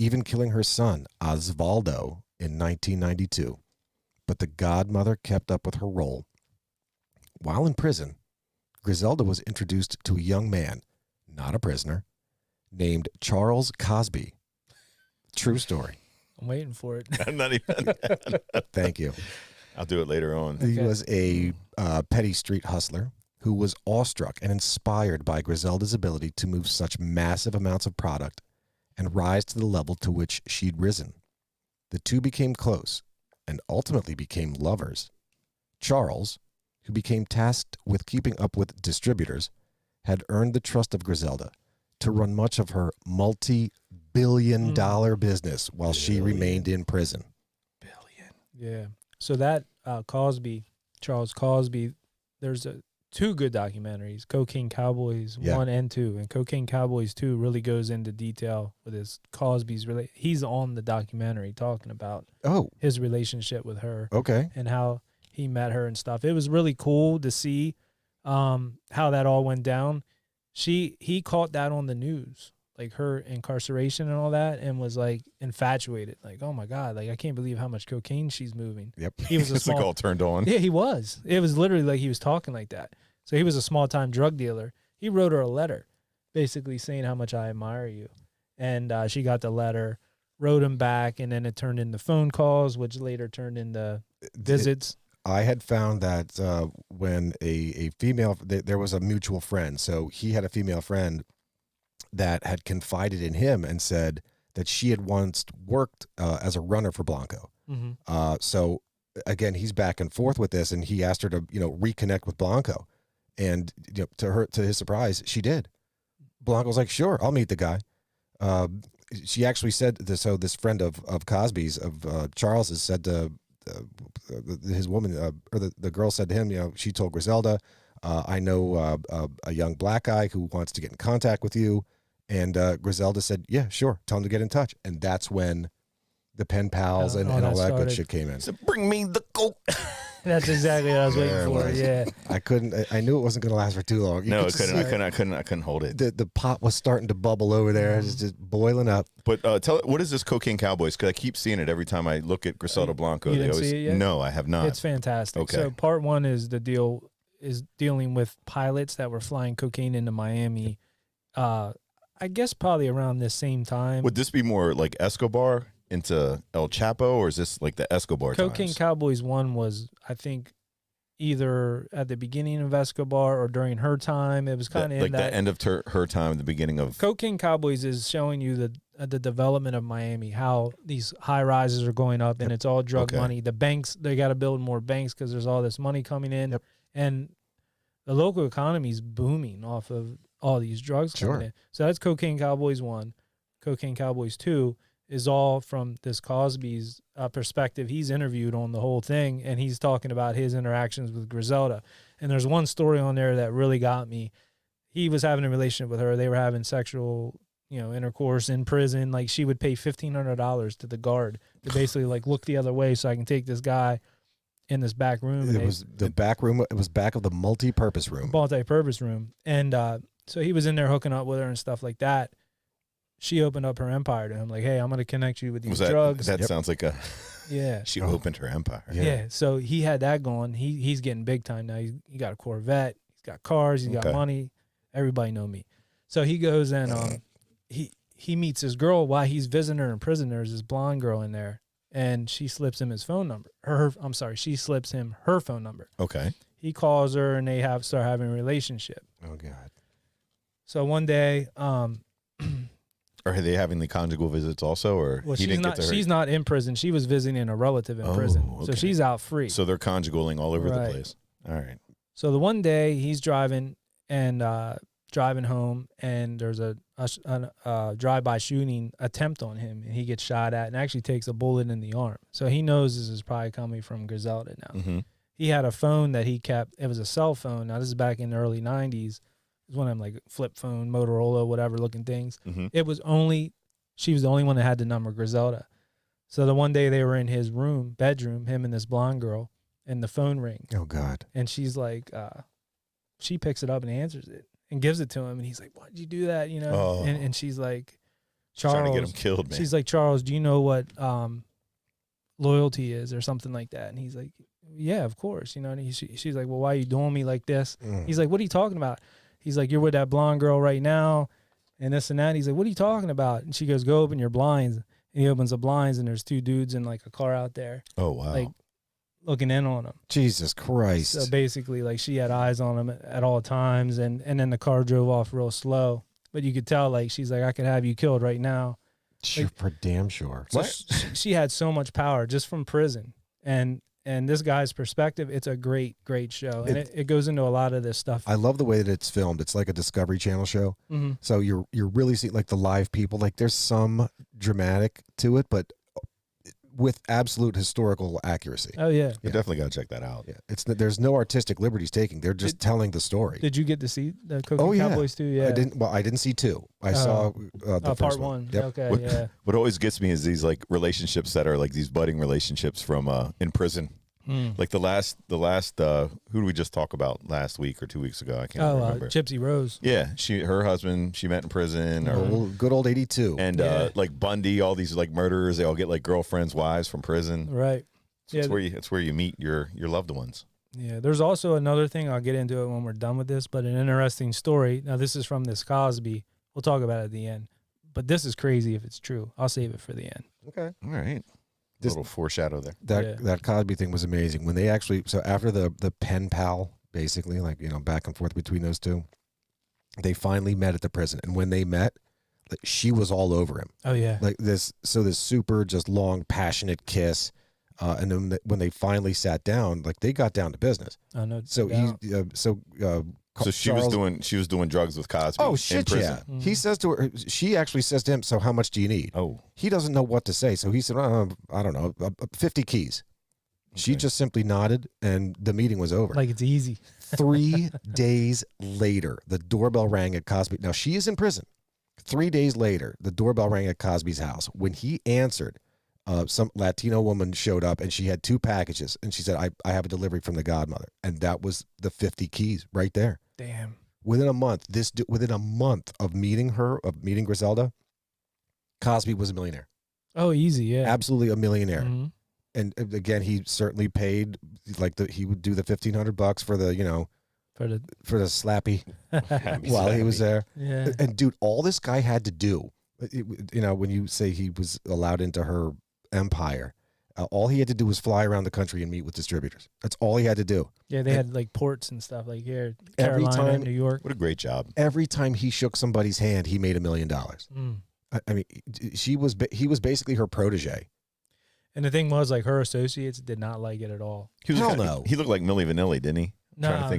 even killing her son, Osvaldo, in 1992. But the Godmother kept up with her role. While in prison, Griselda was introduced to a young man, not a prisoner, named Charles Cosby. True story. I'm waiting for it. I'm not even. Thank you. I'll do it later on. He was a petty street hustler who was awestruck and inspired by Griselda's ability to move such massive amounts of product and rise to the level to which she'd risen. The two became close and ultimately became lovers. Charles, who became tasked with keeping up with distributors, had earned the trust of Griselda to run much of her multi-billion-dollar business while she remained in prison. Yeah. So that Charles Cosby, there's two good documentaries, Cocaine Cowboys 1 and 2. And Cocaine Cowboys 2 really goes into detail with his Cosby's he's on the documentary talking about his relationship with her. Okay. And how he met her and stuff. It was really cool to see how that all went down. He caught that on the news, like her incarceration and all that, and was like infatuated. Like, oh my God, like I can't believe how much cocaine she's moving. Yep. He was It's like all turned on. Yeah, he was. It was literally like he was talking like that. So he was a small time drug dealer. He wrote her a letter basically saying how much I admire you. And she got the letter, wrote him back, and then it turned into phone calls, which later turned into visits. I had found that when a female, there was a mutual friend. So he had a female friend that had confided in him and said that she had once worked as a runner for Blanco. Mm-hmm. So again, he's back and forth with this, and he asked her to, reconnect with Blanco. And to his surprise, she did. Blanco's like, sure, I'll meet the guy. She actually said this. So this friend of Cosby's, of Charles's, said to his woman, or the girl said to him, she told Griselda, I know a young black guy who wants to get in contact with you. And Griselda said, yeah, sure, tell him to get in touch. And that's when the pen pals and all that good shit came in. So bring me the coke. That's exactly what I was waiting for. Yeah, I knew it wasn't going to last for too long. No, I couldn't hold it. The pot was starting to bubble over there. It was just boiling up. But what is this Cocaine Cowboys? Because I keep seeing it every time I look at Griselda Blanco. You didn't see it yet? No, I have not. It's fantastic. Okay. So part one is dealing with pilots that were flying cocaine into Miami. I guess probably around this same time. Would this be more like Escobar into El Chapo, or is this like the Escobar Cocaine times? Cowboys 1 was, I think, either at the beginning of Escobar or during her time. It was kind of like the end of her time, the beginning of Cocaine Cowboys is showing you the development of Miami, how these high rises are going up, and it's all drug money. The banks, they got to build more banks because there's all this money coming in, and the local economy is booming off of all these drugs coming in. So that's Cocaine Cowboys 1. Cocaine Cowboys 2 is all from this Cosby's perspective. He's interviewed on the whole thing, and he's talking about his interactions with Griselda. And there's one story on there that really got me. He was having a relationship with her. They were having sexual, intercourse in prison. Like, she would pay $1,500 to the guard to basically like look the other way so I can take this guy in this back room. It was the back room. It was back of the multi-purpose room. Multi-purpose room. And so he was in there hooking up with her and stuff like that. She opened up her empire to him, like, hey, I'm going to connect you with these drugs. That sounds like a... Yeah. She opened her empire. Yeah. So he had that going. He's getting big time now. He got a Corvette. He's got cars. He's got money. Everybody know me. So he goes and he meets this girl while he's visiting her in prison. There's this blonde girl in there, and she slips him his phone number. She slips him her phone number. Okay. He calls her, and they start having a relationship. Oh, God. So one day... Are they having the conjugal visits also, or well, he didn't get to her? She's not in prison. She was visiting a relative in prison, so she's out free. So they're conjugaling all over the place. All right. So the one day he's driving home, and there's a drive-by shooting attempt on him, and he gets shot at and actually takes a bullet in the arm. So he knows this is probably coming from Griselda now. Mm-hmm. He had a phone that he kept. It was a cell phone. Now this is back in the early 90s. It was one of them like flip phone, Motorola, whatever looking things. Mm-hmm. She was the only one that had the number Griselda. So the one day they were in his bedroom, him and this blonde girl, and the phone rings. Oh, God. And she's like, she picks it up and answers it and gives it to him. And he's like, why'd you do that? And she's like, Charles, trying to get him killed, man. she's like, Charles, do you know what loyalty is or something like that? And he's like, yeah, of course. You know, and she's like, well, why are you doing me like this? He's like, what are you talking about? He's like, you're with that blonde girl right now and this and that. He's like, what are you talking about? And she goes, go open your blinds. And he opens the blinds and there's two dudes in like a car out there. Oh, wow. Like looking in on him. Jesus Christ. So basically, like, she had eyes on him at all times, and then the car drove off real slow. But you could tell, like, she's like, I could have you killed right now. Sure, for damn sure. So she had so much power just from prison. And this guy's perspective, it's a great, great show. And it goes into a lot of this stuff. I love the way that it's filmed. It's like a Discovery Channel show. So you're really seeing like the live people. Like there's some dramatic to it, but with absolute historical accuracy. Oh yeah, You definitely got to check that out. Yeah, there's no artistic liberties taken. They're just telling the story. Did you get to see the Cooking Cowboys too? Yeah, I didn't. Well, I didn't see two. I saw the part first one. Yep. Okay, yeah. What always gets me is these like relationships that are like these budding relationships from in prison. Like the last who did we just talk about last week or 2 weeks ago? I can't remember. Gypsy Rose. Yeah, her husband she met in prison, or Good old 82. and like Bundy, all these like murderers, they all get like girlfriends, wives from prison. Right. It's where you meet your loved ones. Yeah, there's also another thing. I'll get into it when we're done with this, but an interesting story. Now, this is from this Cosby. We'll talk about it at the end. But this is crazy if it's true. I'll save it for the end. Okay. All right. Little foreshadow there. That Cosby thing was amazing. When they actually, so after the pen pal, basically, like, you know, back and forth between those two, they finally met at the prison. And when they met, like, she was all over him. Oh, yeah. Like this super just long, passionate kiss. And then when they finally sat down, like they got down to business. I know. So So she was doing drugs with Cosby. Oh in shit, prison. yeah. He says to her, she actually says to him, "So how much do you need?" Oh, He doesn't know what to say, so he said, "I don't know, 50 keys." She just simply nodded, and the meeting was over. Like it's easy. 3 days later, the doorbell rang at Cosby. Now she is in prison. 3 days later, the doorbell rang at Cosby's house. When he answered, some Latino woman showed up, and she had 2 packages, and she said, "I have a delivery from the Godmother," and that was the 50 keys right there. Damn. Within a month, within a month of meeting Griselda, Cosby was a millionaire. Oh, easy, yeah. Absolutely a millionaire. Mm-hmm. And again, he certainly paid he would do the $1,500 for the, you know, for the slappy while he was there. Yeah. And dude, all this guy had to do, you know, when you say he was allowed into her empire, all he had to do was fly around the country and meet with distributors. That's all he had to do. Yeah, they had like ports and stuff like here, Carolina, New York. what a great job. Every time he shook somebody's hand, he made $1 million. I mean, he was basically her protege. And the thing was, like, her associates did not like it at all. Hell no. He looked like Milli Vanilli, didn't he? No.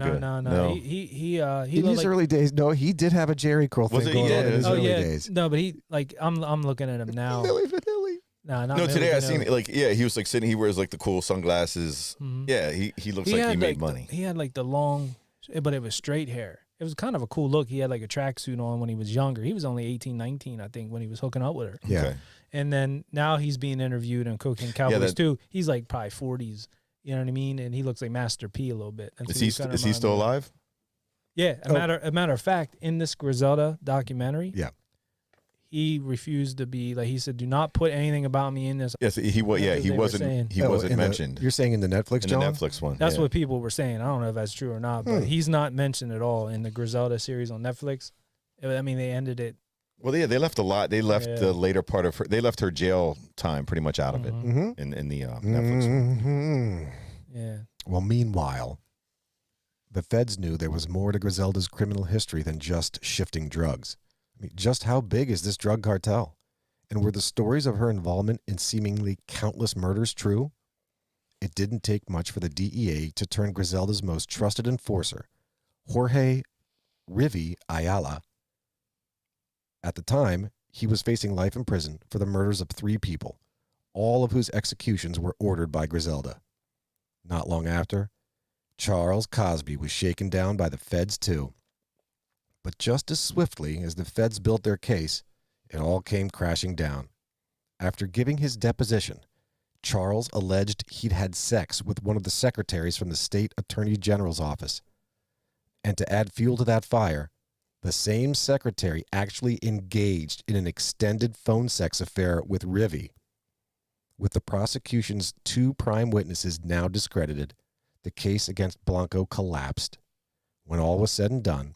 He In his early days, no, he did have a Jerry curl thing going on in his early days. No, but he, like, I'm looking at him now. Milli Vanilli. No, not No, Milli today I Vanilli. seen it, like, yeah, he was like sitting, he wears like the cool sunglasses. Yeah, he looks like he made money. He had like the long, but it was straight hair. It was kind of a cool look. He had like a tracksuit on when he was younger. He was only 18, 19, I think, when he was hooking up with her. Yeah. Okay. And then now he's being interviewed in Cocaine Cowboys too. He's like probably 40s. You know what I mean? And he looks like Master P a little bit. That's Is he still alive? Yeah. A matter of fact, in this Griselda documentary, Yeah. he refused to be like, he said, "Do not put anything about me in this." Yes, he was. Yeah, Because he they were wasn't. saying- He wasn't mentioned You're saying in the Netflix, in John? the Netflix one. That's yeah. what people were saying. I don't know if that's true or not, but he's not mentioned at all in the Griselda series on Netflix. I mean, they ended it. Well, yeah, they left a lot. They left Yeah. the later part of her. They left her jail time pretty much out of it Mm-hmm. in the Netflix one. Mm-hmm. Yeah. Well, meanwhile, the feds knew there was more to Griselda's criminal history than just shifting drugs. I mean, just how big is this drug cartel? And were the stories of her involvement in seemingly countless murders true? It didn't take much for the DEA to turn Griselda's most trusted enforcer, Jorge Rivi Ayala. At the time, he was facing life in prison for the murders of 3 people, all of whose executions were ordered by Griselda. Not long after, Charles Cosby was shaken down by the feds too. But just as swiftly as the feds built their case, it all came crashing down. After giving his deposition, Charles alleged he'd had sex with one of the secretaries from the state attorney general's office. And to add fuel to that fire, The same secretary actually engaged in an extended phone sex affair with Rivi. With the prosecution's 2 prime witnesses now discredited, the case against Blanco collapsed. When all was said and done,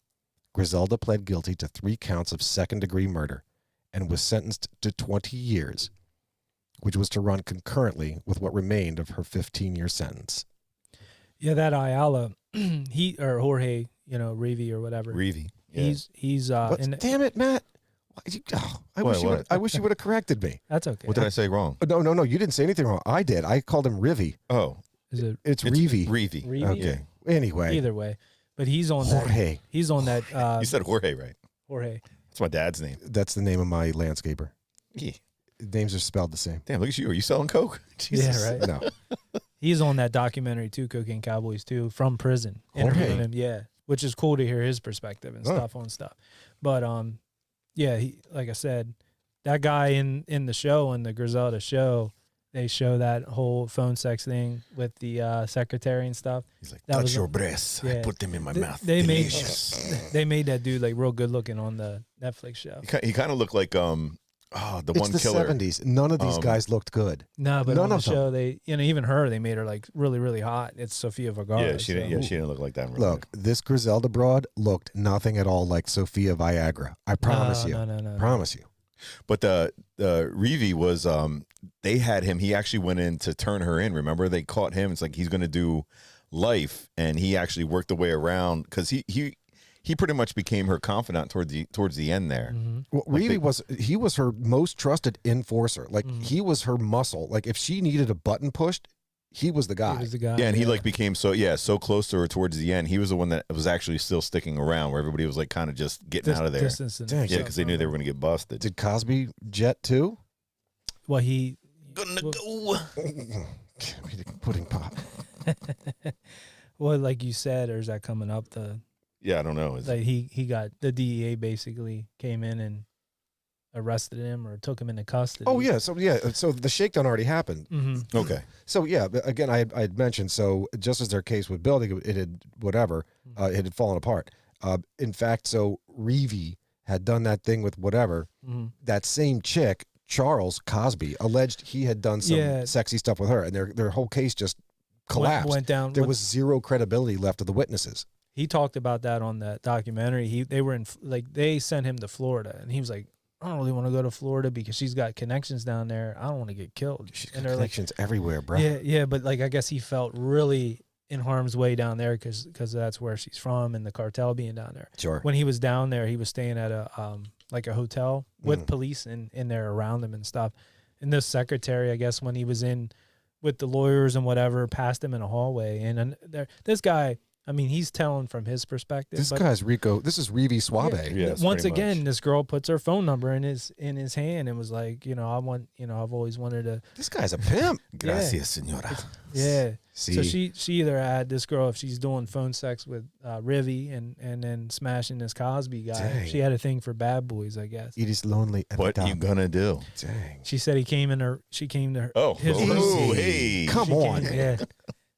Griselda pled guilty to 3 counts of second-degree murder and was sentenced to 20 years, which was to run concurrently with what remained of her 15-year sentence. Yeah, that Ayala, or Jorge, Rivi or whatever. Rivi. Yeah. He's Damn it, Matt. I wish you would have corrected me. That's okay. What did I say wrong? No, you didn't say anything wrong. I did. I called him Rivi. Oh. It's Rivi. Rivi. Okay. Anyway. Either way. But he's on Jorge. that. He's on that. You said Jorge, right? Jorge. That's my dad's name. That's the name of my landscaper. Yeah. Names are spelled the same. Damn, look at you. Are you selling coke? Jesus. Yeah, right. No. He's on that documentary too, Cocaine Cowboys too, from prison. Interviewing him, yeah, which is cool to hear his perspective and stuff on stuff. But yeah, he, like I said, that guy in the show, in the Griselda show, they show that whole phone sex thing with the secretary and stuff. He's like, that touch your breasts. Yeah. I put them in my mouth. They Delicious. made that dude like real good looking on the Netflix show. He kind of looked like It's one the killer. 70s. None of these guys looked good. No, but None on the of them. show, they, even her, they made her like really, really hot. It's Sofia Vergara. Yeah, she didn't look like that. In real Look, this Griselda broad looked nothing at all like Sofia Viagra. I promise you. No. Promise you. But the Rivi was they had him. He actually went in to turn her in. Remember, they caught him. It's like he's going to do life, and he actually worked the way around because he pretty much became her confidant towards the end there. Mm-hmm. Well, Rivi was her most trusted enforcer. Like he was her muscle. Like if she needed a button pushed, he was the guy. He was the guy. Yeah, and he like became so close to her towards the end. He was the one that was actually still sticking around, where everybody was like kind of just getting out of there. Dang. Yeah, because they knew they were going to get busted. Did Cosby jet too? Well, he Gonna go. Pudding pop. well, like you said, or is that coming up? Yeah, I don't know. Like he got the DEA basically came in and arrested him or took him into custody. Oh yeah, so the shakedown already happened. Mm-hmm. Okay. So yeah, but again, I had mentioned, so just as their case was building, it had it had fallen apart. In fact, so Rivi had done that thing with whatever. That same chick, Charles Cosby, alleged he had done some sexy stuff with her, and their whole case just collapsed. Went down. There was zero credibility left of the witnesses. He talked about that on that documentary. They sent him to Florida, and he was like, I don't really want to go to Florida because she's got connections down there. I don't want to get killed. She's got connections everywhere, bro. Yeah, but like I guess he felt really in harm's way down there because that's where she's from and the cartel being down there. Sure. When he was down there, he was staying at a hotel with police in there around him and stuff. And this secretary, I guess, when he was in with the lawyers and whatever, passed him in a hallway. And this guy, I mean, he's telling from his perspective. This guy's Rico. This is Rivi Suave. Yeah, once again, this girl puts her phone number in his hand and was like, I've always wanted to. This guy's a pimp. Gracias, senora. Yeah. See? So she either had this girl, if she's doing phone sex with Rivi and then smashing this Cosby guy. Dang. She had a thing for bad boys, I guess. It is lonely. What you gonna do? Dang. She said she came to her. Oh, his oh, room. hey. Come on.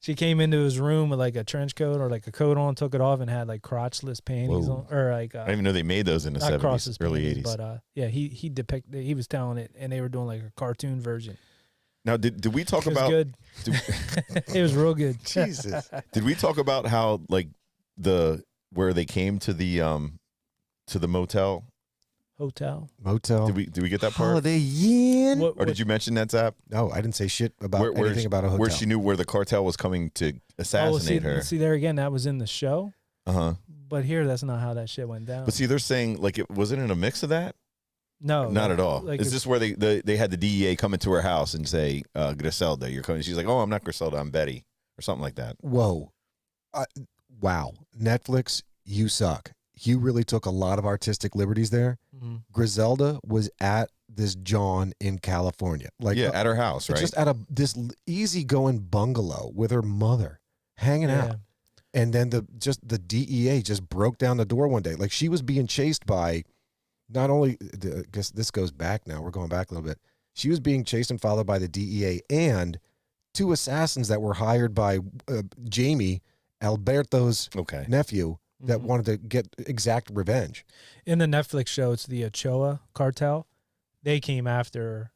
She came into his room with like a trench coat or like a coat on, took it off, and had like crotchless panties on, or like. I didn't even know they made those in the 70s, early 80s. But he depicted. He was telling it, and they were doing like a cartoon version. Now, did we talk It was about? good. It was real good. Jesus. Did we talk about how like where they came to the motel? Motel. Did we get that part? Holiday Inn. Or did you mention that, Zap? No, I didn't say shit about anything about a hotel. Where she knew where the cartel was coming to assassinate her. See, there again, that was in the show. Uh-huh. But here, that's not how that shit went down. But see, they're saying like it wasn't in a mix of that. No, not at all. Like Is this where they had the DEA come into her house and say, Griselda, you're coming? She's like, oh, I'm not Griselda, I'm Betty, or something like that. Whoa. Wow. Netflix, you suck. You really took a lot of artistic liberties there. Mm-hmm. Griselda was at this John in California. At her house, right? Just at this easygoing bungalow with her mother hanging out. And then the DEA just broke down the door one day. Like she was being chased by not only, I guess this goes back now. We're going back a little bit. She was being chased and followed by the DEA and 2 assassins that were hired by Jamie, Alberto's nephew, that wanted to get exact revenge. In the Netflix show, it's the Ochoa cartel. They came after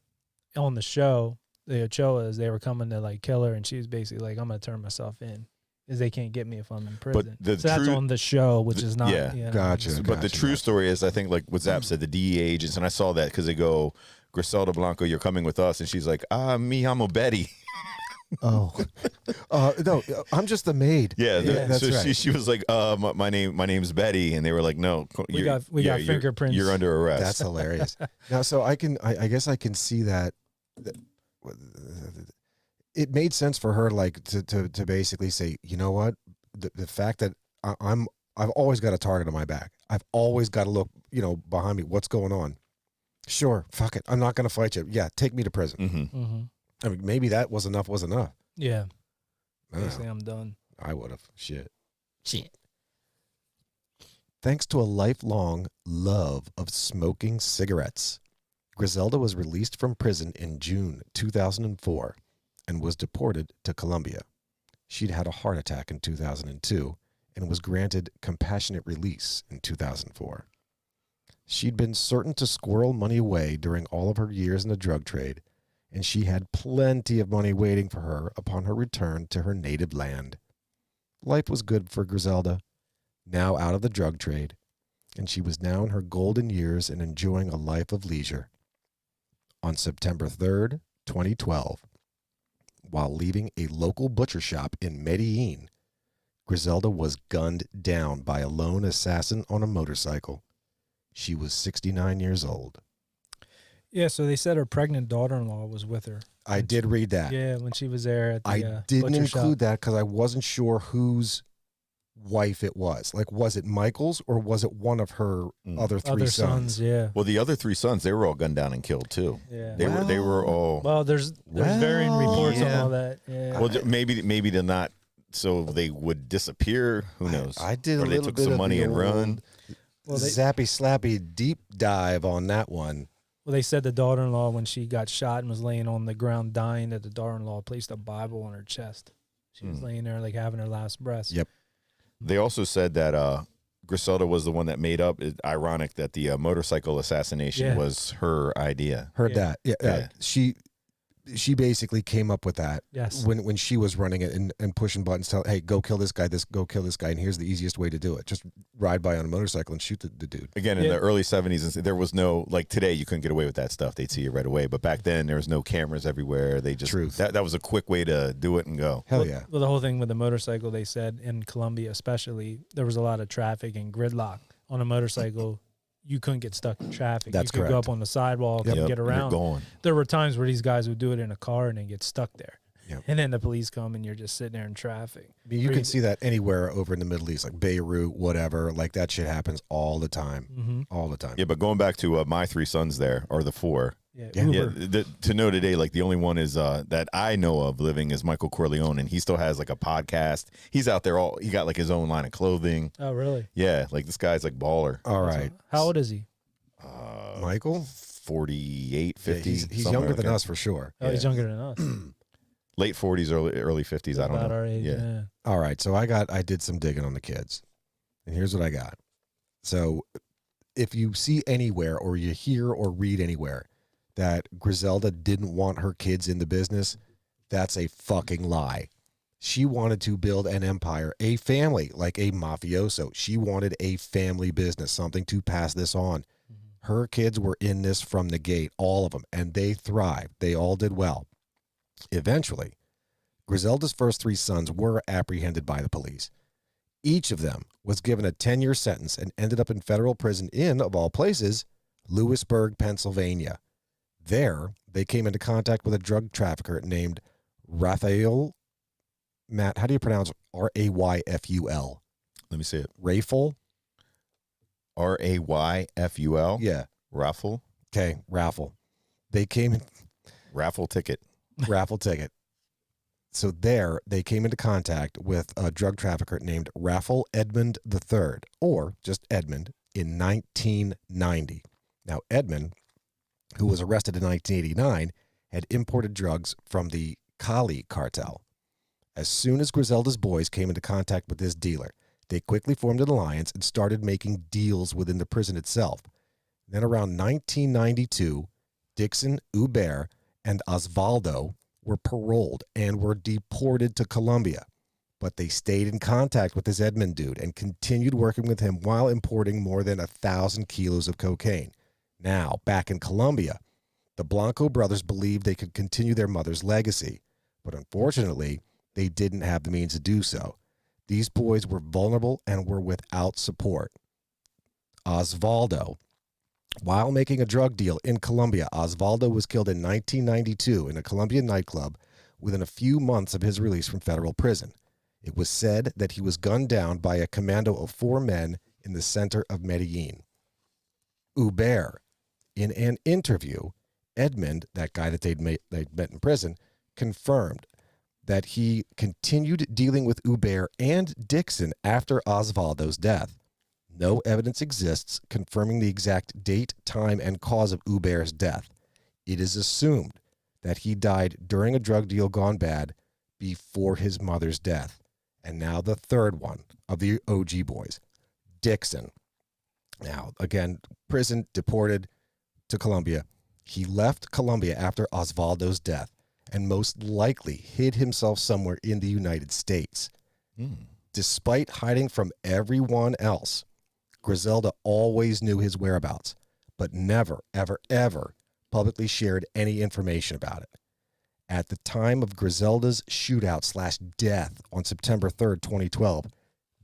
her on the show. The Ochoas, they were coming to like kill her, and she was basically like, "I'm gonna turn myself in, because they can't get me if I'm in prison." the so that's true- on the show, which is not. yeah. You know, Gotcha. But the true story is, I think, like what Zap said, the DEA agents, and I saw that because they go, Griselda Blanco, you're coming with us, and she's like, I'm a Betty. Oh, no, I'm just the maid. Yeah, that's so right. she was like, my name's Betty, and they were like, no, we got fingerprints. You're under arrest. That's hilarious. Now, so I guess I can see that it made sense for her, like to basically say, you know what, the fact that I've always got a target on my back. I've always got to look, behind me. What's going on? Sure, fuck it. I'm not going to fight you. Yeah, take me to prison. Mm-hmm. I mean, maybe that was enough. Yeah. Oh, Basically, I'm done. I would have. Shit. Thanks to a lifelong love of smoking cigarettes, Griselda was released from prison in June 2004 and was deported to Colombia. She'd had a heart attack in 2002 and was granted compassionate release in 2004. She'd been certain to squirrel money away during all of her years in the drug trade, and she had plenty of money waiting for her upon her return to her native land. Life was good for Griselda, now out of the drug trade, and she was now in her golden years and enjoying a life of leisure. On September 3rd, 2012, while leaving a local butcher shop in Medellín, Griselda was gunned down by a lone assassin on a motorcycle. She was 69 years old. Yeah, so they said her pregnant daughter-in-law was with her. I did read that. Yeah, when she was there at the I didn't butcher include shop. that because I wasn't sure whose wife it was. Like, was it Michael's or was it one of her other three Other sons? Yeah. Well, the other three sons, they were all gunned down and killed too. Yeah. They were all. Well, there's varying reports on yeah. all that. Yeah. Well, maybe they're not, so they would disappear. Who knows? I did or a they little took bit some of money the and run. Well, zappy slappy deep dive on that one. Well, they said the daughter-in-law, when she got shot and was laying on the ground dying, that the daughter-in-law placed a Bible on her chest. She was laying there like having her last breath. Yep. They also said that Griselda was the one that made up. It's ironic that the motorcycle assassination was her idea. Heard Yeah. that. Yeah. She basically came up with that. Yes. When she was running it and pushing buttons, tell, hey, go kill this guy, go kill this guy, and here's the easiest way to do it. Just ride by on a motorcycle and shoot the dude. Again, in the early 70s, there was no, like today, you couldn't get away with that stuff. They'd see you right away. But back then, there was no cameras everywhere. They just, Truth. That was a quick way to do it and go. Hell yeah. Well, the whole thing with the motorcycle, they said in Colombia especially, there was a lot of traffic and gridlock. On a motorcycle, you couldn't get stuck in traffic. That's you could go correct. up on the sidewalk and Yep, get you're around. going. There were times where these guys would do it in a car and then get stuck there. Yep. And then the police come and you're just sitting there in traffic. I mean, you can see that anywhere over in the Middle East, like Beirut, whatever. Like that shit happens all the time. Mm-hmm. All the time. Yeah, but going back to my three sons there, or the four. Yeah, Yeah. Uber. To know today, like the only one is that I know of living is Michael Corleone, and he still has like a podcast. He's out there he got like his own line of clothing. Oh, really? Yeah, like this guy's like baller. All right. How old is he? Michael? 48, 50. He's somewhere younger like than that. us for sure. Oh, he's younger than us. Late 40s, early 50s. I don't About know. our age, yeah. All right. So I did some digging on the kids. And here's what I got. So if you see anywhere or you hear or read anywhere that Griselda didn't want her kids in the business, that's a fucking lie. She wanted to build an empire, a family, like a mafioso. She wanted a family business, something to pass this on. Her kids were in this from the gate, all of them, and they thrived. They all did well. Eventually, Griselda's first three sons were apprehended by the police. Each of them was given a 10-year sentence and ended up in federal prison in, of all places, Lewisburg, Pennsylvania. There, they came into contact with a drug trafficker named Raphael. Matt, how do you pronounce Rayful? Let me see it. Rayful? Rayful? Yeah. Raffle? Okay, Raffle. They came in. Raffle ticket. Raffle ticket. So there, they came into contact with a drug trafficker named Raphael Edmund III, or just Edmund, in 1990. Now, Edmund, who was arrested in 1989, had imported drugs from the Cali cartel. As soon as Griselda's boys came into contact with this dealer, They quickly formed an alliance and started making deals within the prison itself. Then around 1992, Dixon, Hubert, and Osvaldo were paroled and were deported to Colombia. But they stayed in contact with this Edmond dude and continued working with him while importing more than 1,000 kilos of cocaine. Now, back in Colombia, the Blanco brothers believed they could continue their mother's legacy, but unfortunately, they didn't have the means to do so. These boys were vulnerable and were without support. Osvaldo. While making a drug deal in Colombia, Osvaldo was killed in 1992 in a Colombian nightclub within a few months of his release from federal prison. It was said that he was gunned down by a commando of 4 men in the center of Medellín. Hubert. In an interview, Edmond, that guy that they'd met in prison, confirmed that he continued dealing with Hubert and Dixon after Osvaldo's death. No evidence exists confirming the exact date, time, and cause of Hubert's death. It is assumed that he died during a drug deal gone bad before his mother's death. And now the third one of the OG boys, Dixon. Now, again, prison, deported to Colombia. He left Colombia after Osvaldo's death and most likely hid himself somewhere in the United States. Despite hiding from everyone else, Griselda always knew his whereabouts, but never, ever, ever publicly shared any information about it. At the time of Griselda's shootout/death on September 3rd, 2012,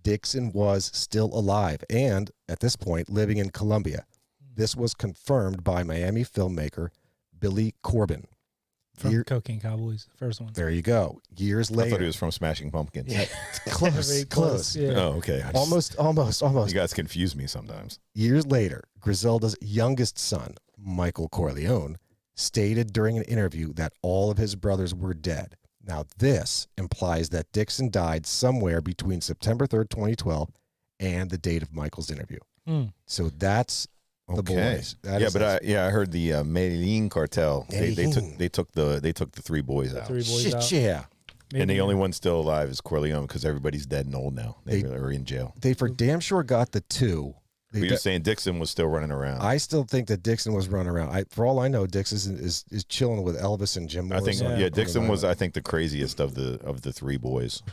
Dixon was still alive and, at this point, living in Colombia. This was confirmed by Miami filmmaker Billy Corbin. From Cocaine Cowboys, the first one. There you go. Years later. I thought he was from Smashing Pumpkins. Yeah, close, close. Yeah. Oh, okay. Almost. You guys confuse me sometimes. Years later, Griselda's youngest son, Michael Corleone, stated during an interview that all of his brothers were dead. Now, this implies that Dixon died somewhere between September 3rd, 2012, and the date of Michael's interview. So that's the boys. That I heard the Medellín cartel. They took the 3 boys out. Shit, yeah. Maybe. And the only one still alive is Corleone because everybody's dead and old now. They are in jail. They for damn sure got the 2. But you're saying Dixon was still running around. I still think that Dixon was running around. For all I know, Dixon is chilling with Elvis and Jim Morrison. I think Dixon was the craziest of the 3 boys.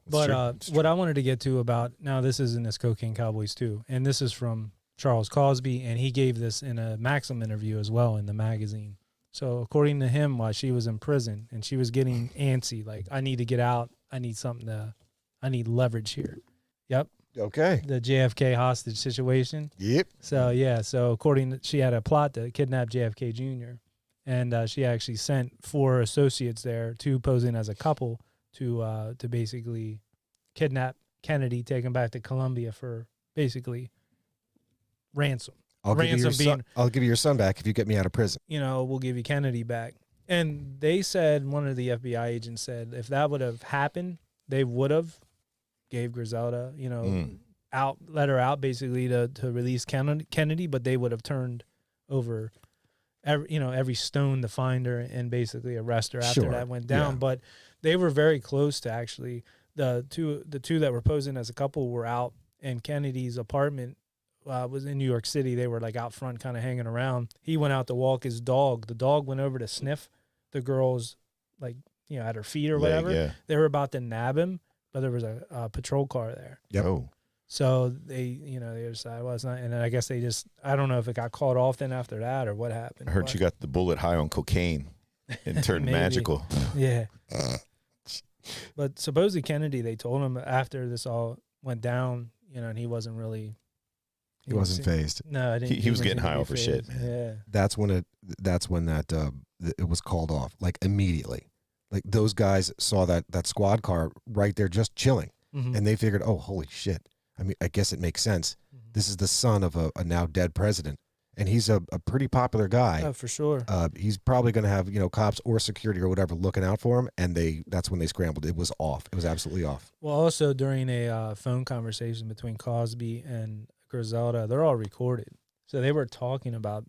But what I wanted to get to about now, this is in this Cocaine Cowboys too, and this is from Charles Cosby, and he gave this in a Maxim interview as well in the magazine. So according to him, while she was in prison and she was getting antsy, like, I need to get out, I need leverage here. Yep. Okay. The JFK hostage situation. Yep. So she had a plot to kidnap JFK Jr. And she actually sent 4 associates there, 2 posing as a couple, to basically kidnap Kennedy, take him back to Colombia for basically ransom. I'll give you your son back if you get me out of prison. We'll give you Kennedy back. And they said, one of the FBI agents said, if that would have happened, they would have gave Griselda, let her out basically to release Kennedy, but they would have turned over every stone to find her and basically arrest her after that went down. Yeah. But they were very close to actually the two that were posing as a couple were out, and Kennedy's apartment was in New York City. They were like out front kind of hanging around. He went out to walk his dog. The dog went over to sniff the girl's at her feet or whatever. Yeah. They were about to nab him, but there was a patrol car there. Yep. Oh. So they decided, well, it's not. And then I guess I don't know if it got called off then after that or what happened. I heard she got the bullet high on cocaine and turned magical. Yeah. But supposedly Kennedy, they told him after this all went down, and he wasn't really. He wasn't phased. No, I didn't. He was getting high off of shit, man. Yeah. That's when it was called off, like immediately. Like those guys saw that squad car right there just chilling, and they figured, oh, holy shit. I mean, I guess it makes sense. This is the son of a now dead president, and he's a pretty popular guy. Oh, for sure. He's probably going to have cops or security or whatever looking out for him, and that's when they scrambled. It was off. It was absolutely off. Well, also during a phone conversation between Cosby and Griselda, they're all recorded, so they were talking about.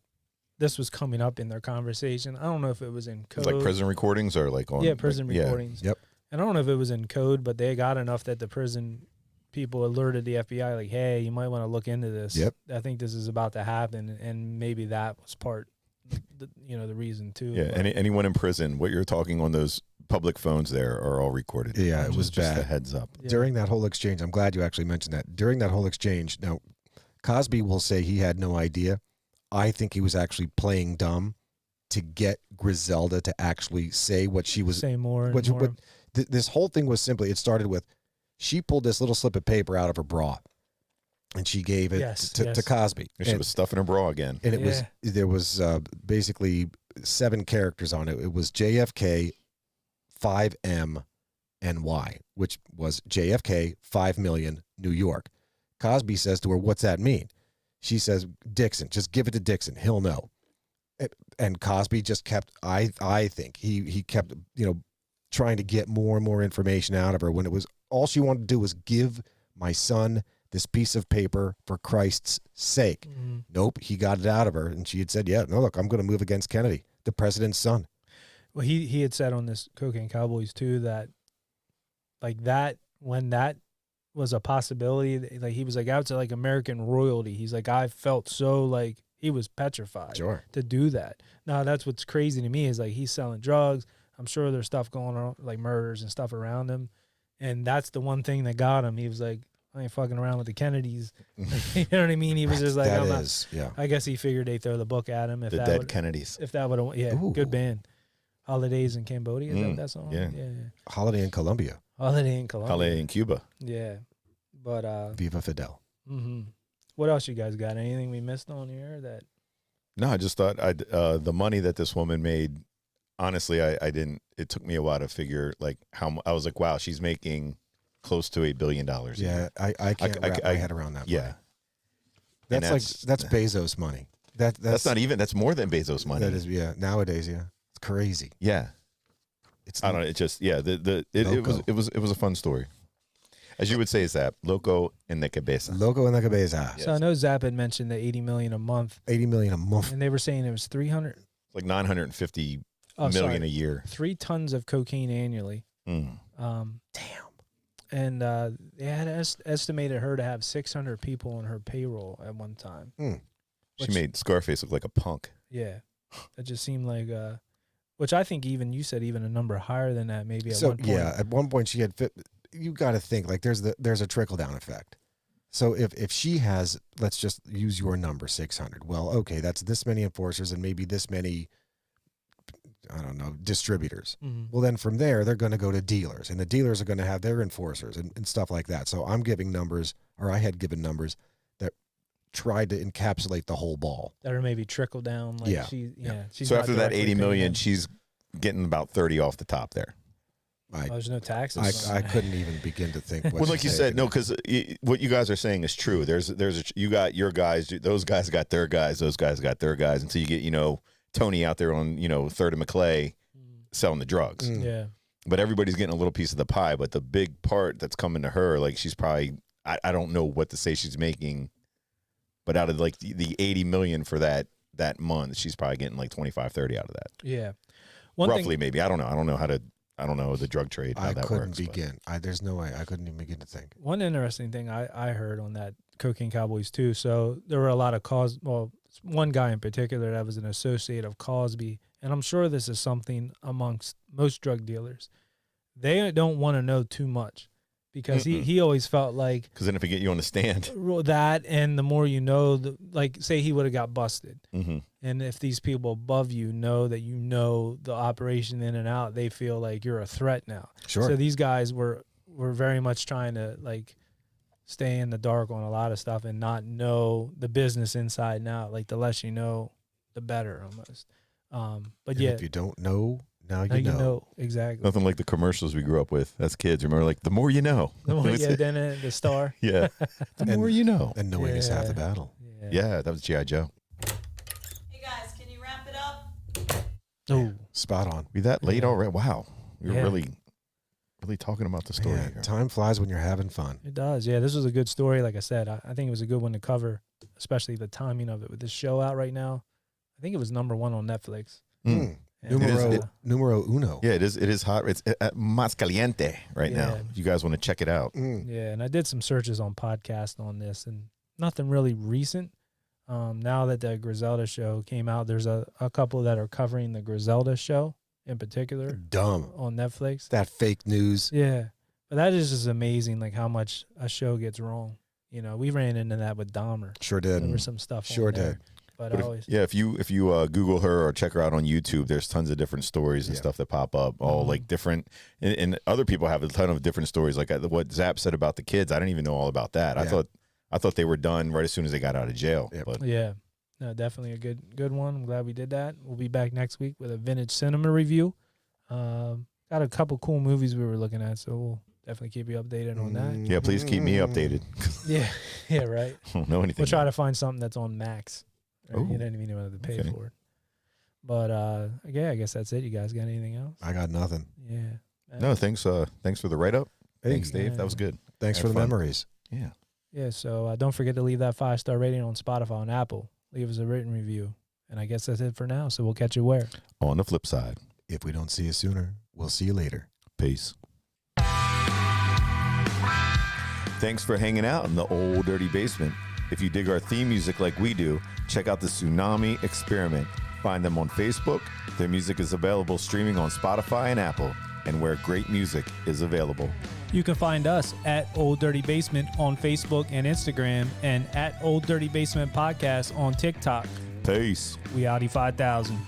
This was coming up in their conversation. I don't know if it was in code. Like prison recordings or like on... Yeah, prison recordings. Yep. And I don't know if it was in code, but they got enough that the prison people alerted the FBI, like, hey, you might want to look into this. Yep. I think this is about to happen, and maybe that was part, the reason too. Yeah, anyone in prison, what you're talking on those public phones there are all recorded. Yeah, it was just bad. a heads up. Yeah. During that whole exchange, I'm glad you actually mentioned that. During that whole exchange, now, Cosby will say he had no idea. I think he was actually playing dumb to get Griselda to actually say what she was. Say more. And What, more. this whole thing was simply, it started with, she pulled this little slip of paper out of her bra, and she gave it to Cosby. She was stuffing her bra again. And there was basically 7 characters on it. It was JFK, 5M, and Y, which was JFK, 5 million, New York. Cosby says to her, what's that mean? She says, Dixon, just give it to Dixon. He'll know. And Cosby just kept, I think, he kept, trying to get more and more information out of her when it was, all she wanted to do was give my son this piece of paper for Christ's sake. Mm-hmm. Nope, he got it out of her, and she had said, yeah, no, look, I'm going to move against Kennedy, the president's son. Well, he had said on this Cocaine Cowboys too that, like, that when that was a possibility, like, he was like, out to like American royalty. He's like, I felt so, like, he was petrified to do that. Now that's what's crazy to me is, like, he's selling drugs. I'm sure there's stuff going on, like murders and stuff around him, and that's the one thing that got him. He was like, I ain't fucking around with the Kennedys. You know what I mean? He was just like, I guess he figured they'd throw the book at him. If the that Dead Kennedys. If that would have, Ooh. Good band. Holidays in Cambodia, is that song? Yeah. Holiday in Colombia. Holiday in Colombia. Holiday in Cuba. Yeah. But Viva Fidel. Mm-hmm. What else you guys got? Anything we missed on here that? No, I just thought the money that this woman made, honestly, I didn't, it took me a while to figure, like, how, I was like, wow, she's making close to $8 billion. Yeah, I can't wrap my head around that. Yeah. That's Bezos money. That's not even, that's more than Bezos money. That is, nowadays, it's crazy. Yeah. I don't know, it just, it was a fun story. As you would say, Zap, loco en la cabeza. Loco en la cabeza. So I know Zap had mentioned the $80 million a month. $80 million a month. And they were saying it was 300. Like 950 million a year. 3 tons of cocaine annually. Damn. And they had estimated her to have 600 people on her payroll at one time. She made Scarface look like a punk. Yeah. It just seemed like, which I think even, you said even a number higher than that maybe at one point. Yeah, at one point she had, you got to think, like, there's a trickle-down effect. So if she has, let's just use your number, 600. Well, okay, that's this many enforcers and maybe this many, I don't know, distributors. Mm-hmm. Well, then from there, they're going to go to dealers, and the dealers are going to have their enforcers and stuff like that. So I'm giving numbers, or I had given numbers that tried to encapsulate the whole ball. That or maybe trickle down. Like she's so after that 80 directly million, paying. she's getting about 30 off the top there. There's no taxes. I couldn't even begin to think. Well, like you said, no, because what you guys are saying is true. You got your guys, those guys got their guys, those guys got their guys, until you get Tony out there on 3rd and McClay selling the drugs. Yeah, but everybody's getting a little piece of the pie. But the big part that's coming to her, like, she's probably, I don't know what to say she's making, but out of like the 80 million for that month, she's probably getting like 25, 30 out of that. Yeah, roughly maybe. I don't know. I don't know the drug trade. How that couldn't works, begin. There's no way. I couldn't even begin to think. One interesting thing I heard on that Cocaine Cowboys too. So there were a lot of one guy in particular that was an associate of Cosby, and I'm sure this is something amongst most drug dealers. They don't want to know too much because he always felt like, because then if they get you on the stand, that, and the more you know, like, say he would have got busted, and if these people above you know that the operation in and out, they feel like you're a threat now. Sure. So these guys were very much trying to, like, stay in the dark on a lot of stuff and not know the business inside and out. Like, the less you know, the better, almost. But and if you don't know, now you know. Exactly. Nothing like the commercials we grew up with as kids. Remember, like, the more you know. The more, then the star. Yeah. The more you know. And knowing is half the battle. Yeah, that was G.I. Joe. Hey guys, can you wrap it up? Oh, spot on. We that late already? Wow. You're really talking about the story here. Time flies when you're having fun. It does. Yeah, this was a good story. Like I said, I think it was a good one to cover, especially the timing of it with this show out right now. I think it was #1 on Netflix. And, Numero uno. Yeah, it is hot. It's más caliente right now. Yeah. If you guys want to check it out. Yeah, and I did some searches on podcast on this, and nothing really recent. Now that the Griselda show came out, there's a couple that are covering the Griselda show in particular. Dumb. On Netflix. That fake news. Yeah, but that is just amazing, like how much a show gets wrong. You know, we ran into that with Dahmer. Sure did. There was some stuff. Sure on there, did. But if you Google her or check her out on YouTube, there's tons of different stories and stuff that pop up. All like different, and other people have a ton of different stories. Like what Zap said about the kids, I didn't even know all about that. Yeah. I thought they were done right as soon as they got out of jail. Yep. But yeah, no, definitely a good one. I'm glad we did that. We'll be back next week with a vintage cinema review. Got a couple cool movies we were looking at, so we'll definitely keep you updated on that. yeah, please keep me updated. Yeah, right. I don't know anything. We'll try to find something that's on Max. Right? Ooh. You don't even have to pay Okay. for it. But yeah, I guess that's it. You guys got anything else? I got nothing. Yeah. No, thanks for the write up. Hey, Thanks, Dave. That was good. Thanks Had for the fun. memories. Yeah. Yeah, so don't forget to leave that 5-star rating on Spotify and Apple. Leave us a written review. And I guess that's it for now. So we'll catch you where? On the flip side. If we don't see you sooner, we'll see you later. Peace. Thanks for hanging out in the old dirty basement. If you dig our theme music like we do, check out the Tsunami Experiment. Find them on Facebook. Their music is available streaming on Spotify and Apple, and where great music is available. You can find us at Old Dirty Basement on Facebook and Instagram, and at Old Dirty Basement Podcast on TikTok. Peace. We Audi 5000.